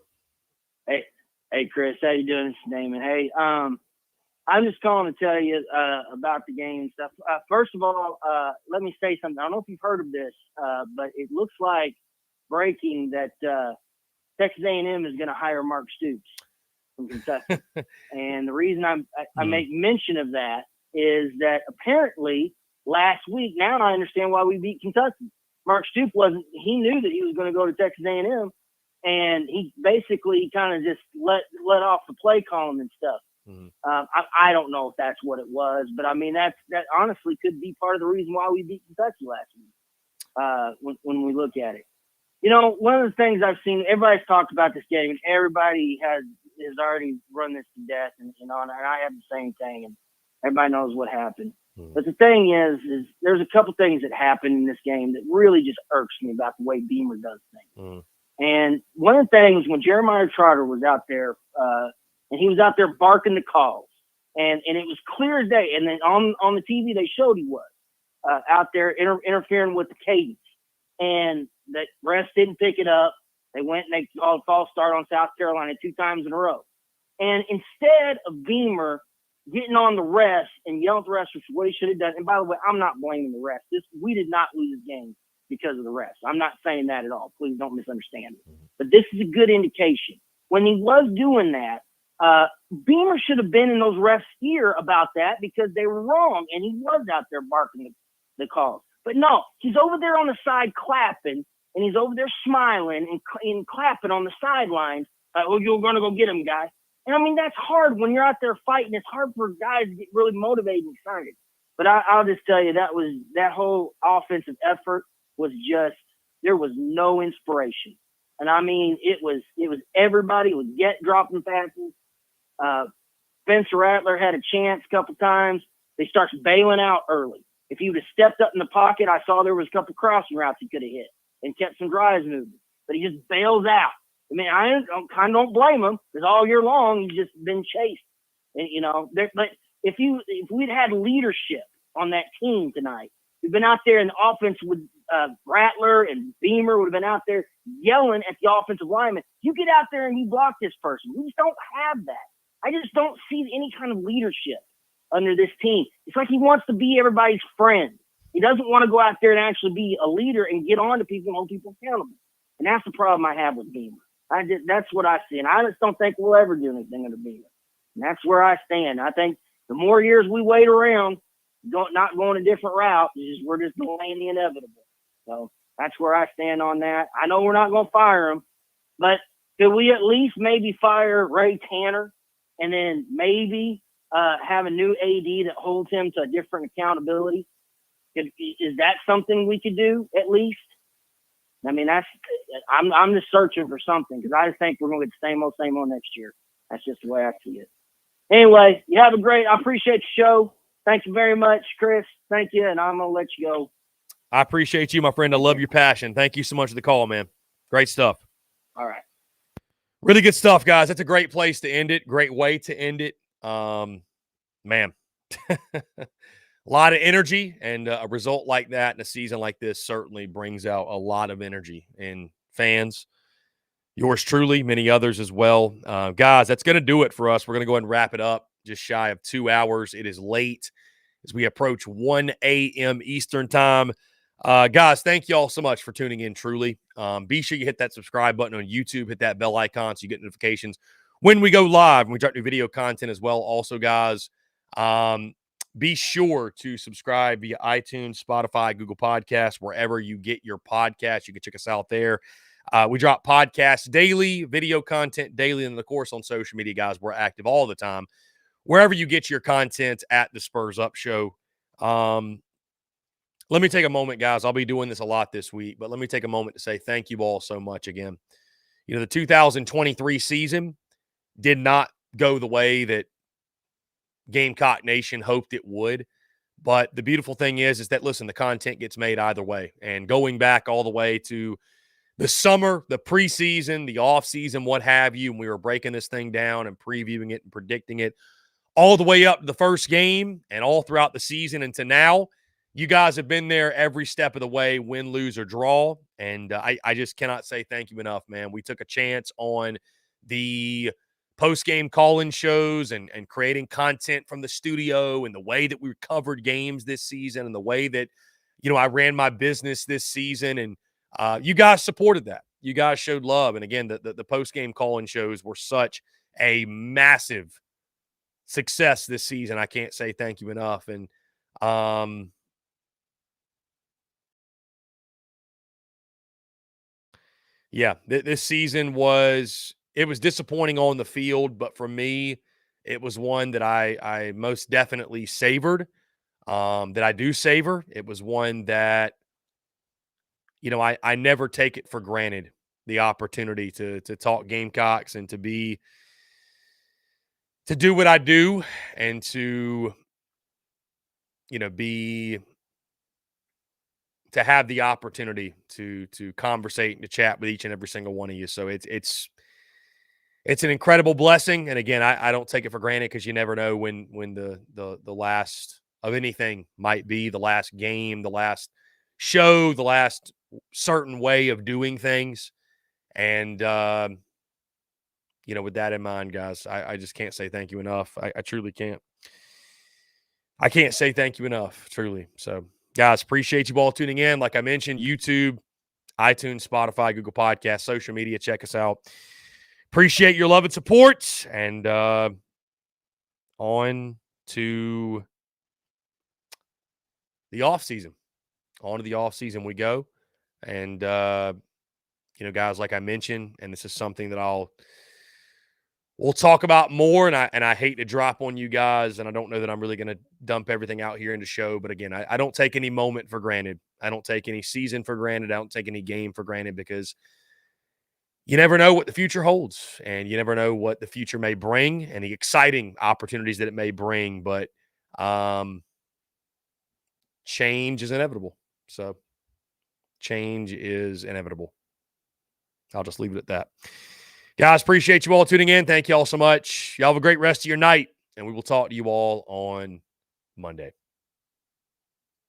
Hey, Chris, how you doing? This is Damon. Hey, I'm just calling to tell you about the game and stuff. First of all, let me say something. I don't know if you've heard of this, but it looks like breaking that Texas A&M is going to hire Mark Stoops from Kentucky. And the reason I make mention of that is that apparently last week, now I understand why we beat Kentucky. Mark Stoops he knew that he was going to go to Texas A&M, and he basically kind of just let off the play calling and stuff. I don't know if that's what it was, but I mean, that honestly could be part of the reason why we beat Kentucky last week when we look at it. You know, one of the things I've seen, everybody's talked about this game, and everybody has already run this to death, and you know, and I have the same thing, and everybody knows what happened. But the thing is there's a couple things that happened in this game that really just irks me about the way Beamer does things. And one of the things when Jeremiah Trotter was out there, and he was out there barking the calls, and it was clear as day. And then on the TV they showed he was out there interfering with the cadence, and the refs didn't pick it up. They went and they called a false start on South Carolina 2 times in a row. And instead of Beamer getting on the refs and yelling at the refs, which is what he should have done. And by the way, I'm not blaming the refs. We did not lose the game because of the refs. I'm not saying that at all. Please don't misunderstand me. But this is a good indication. When he was doing that, Beamer should have been in those refs' ear about that because they were wrong, and he was out there barking the calls. But no, he's over there on the side clapping, and he's over there smiling and clapping on the sidelines. Oh, you're going to go get him, guy. And I mean, that's hard when you're out there fighting. It's hard for guys to get really motivated and excited. But I'll just tell you, that whole offensive effort was just, there was no inspiration. And I mean, it was everybody was dropping passes. Spencer Rattler had a chance a couple times. They started bailing out early. If he would have stepped up in the pocket, I saw there was a couple crossing routes he could have hit and kept some drives moving. But he just bails out. I mean, I kind of don't blame him because all year long he's just been chased. And you know, but if we'd had leadership on that team tonight, we've been out there in the offense with Rattler and Beamer would have been out there yelling at the offensive lineman. You get out there and you block this person. We just don't have that. I just don't see any kind of leadership under this team. It's like he wants to be everybody's friend. He doesn't want to go out there and actually be a leader and get on to people and hold people accountable. And that's the problem I have with Beamer. That's what I see. And I just don't think we'll ever do anything under Beamer. And that's where I stand. I think the more years we wait around, not going a different route, we're just delaying the inevitable. So that's where I stand on that. I know we're not going to fire him, but could we at least maybe fire Ray Tanner and then maybe have a new AD that holds him to a different accountability? Is that something we could do at least? I mean, I'm just searching for something because I just think we're going to get the same old next year. That's just the way I see it. Anyway, you have I appreciate the show. Thank you very much, Chris. Thank you, and I'm going to let you go. I appreciate you, my friend. I love your passion. Thank you so much for the call, man. Great stuff. All right. Really good stuff, guys. That's a great place to end it. Great way to end it. Man. A lot of energy, and a result like that in a season like this certainly brings out a lot of energy in fans. Yours truly, many others as well. Guys, that's going to do it for us. We're going to go ahead and wrap it up just shy of 2 hours. It is late as we approach 1 a.m. Eastern time. Guys, thank you all so much for tuning in, truly. Be sure you hit that subscribe button on YouTube, hit that bell icon so you get notifications when we go live, and we drop new video content as well. Also, guys, be sure to subscribe via iTunes, Spotify, Google Podcasts, wherever you get your podcasts. You can check us out there. We drop podcasts daily, video content daily, and of course on social media, guys, we're active all the time. Wherever you get your content at the Spurs Up Show. Let me take a moment, guys. I'll be doing this a lot this week, but let me take a moment to say thank you all so much again. You know, the 2023 season did not go the way that Gamecock Nation hoped it would. But the beautiful thing is that, listen, the content gets made either way. And going back all the way to the summer, the preseason, the offseason, what have you, and we were breaking this thing down and previewing it and predicting it all the way up to the first game and all throughout the season and to now. You guys have been there every step of the way, win, lose, or draw. And I just cannot say thank you enough, man. We took a chance on the post-game call-in shows and creating content from the studio and the way that we covered games this season and the way that, I ran my business this season. And you guys supported that. You guys showed love. And again, the post-game call-in shows were such a massive success this season. I can't say thank you enough. And yeah, this season was disappointing on the field, but for me, it was one that I most definitely savored, that I do savor. It was one that, I never take it for granted, the opportunity to talk Gamecocks and to do what I do and to, to have the opportunity to conversate and to chat with each and every single one of you. So it's an incredible blessing. And again, I don't take it for granted because you never know when the last of anything might be, the last game, the last show, the last certain way of doing things. And, with that in mind, guys, I just can't say thank you enough. I truly can't. I can't say thank you enough, truly. So, guys, appreciate you all tuning in. Like I mentioned, YouTube, iTunes, Spotify, Google Podcasts, social media. Check us out. Appreciate your love and support. And on to the offseason. On to the offseason we go. And, guys, like I mentioned, and this is something that we'll talk about more, and I hate to drop on you guys, and I don't know that I'm really going to dump everything out here in the show, but again, I don't take any moment for granted. I don't take any season for granted. I don't take any game for granted because you never know what the future holds, and you never know what the future may bring and the exciting opportunities that it may bring, but change is inevitable. So change is inevitable. I'll just leave it at that. Guys, appreciate you all tuning in. Thank you all so much. Y'all have a great rest of your night, and we will talk to you all on Monday.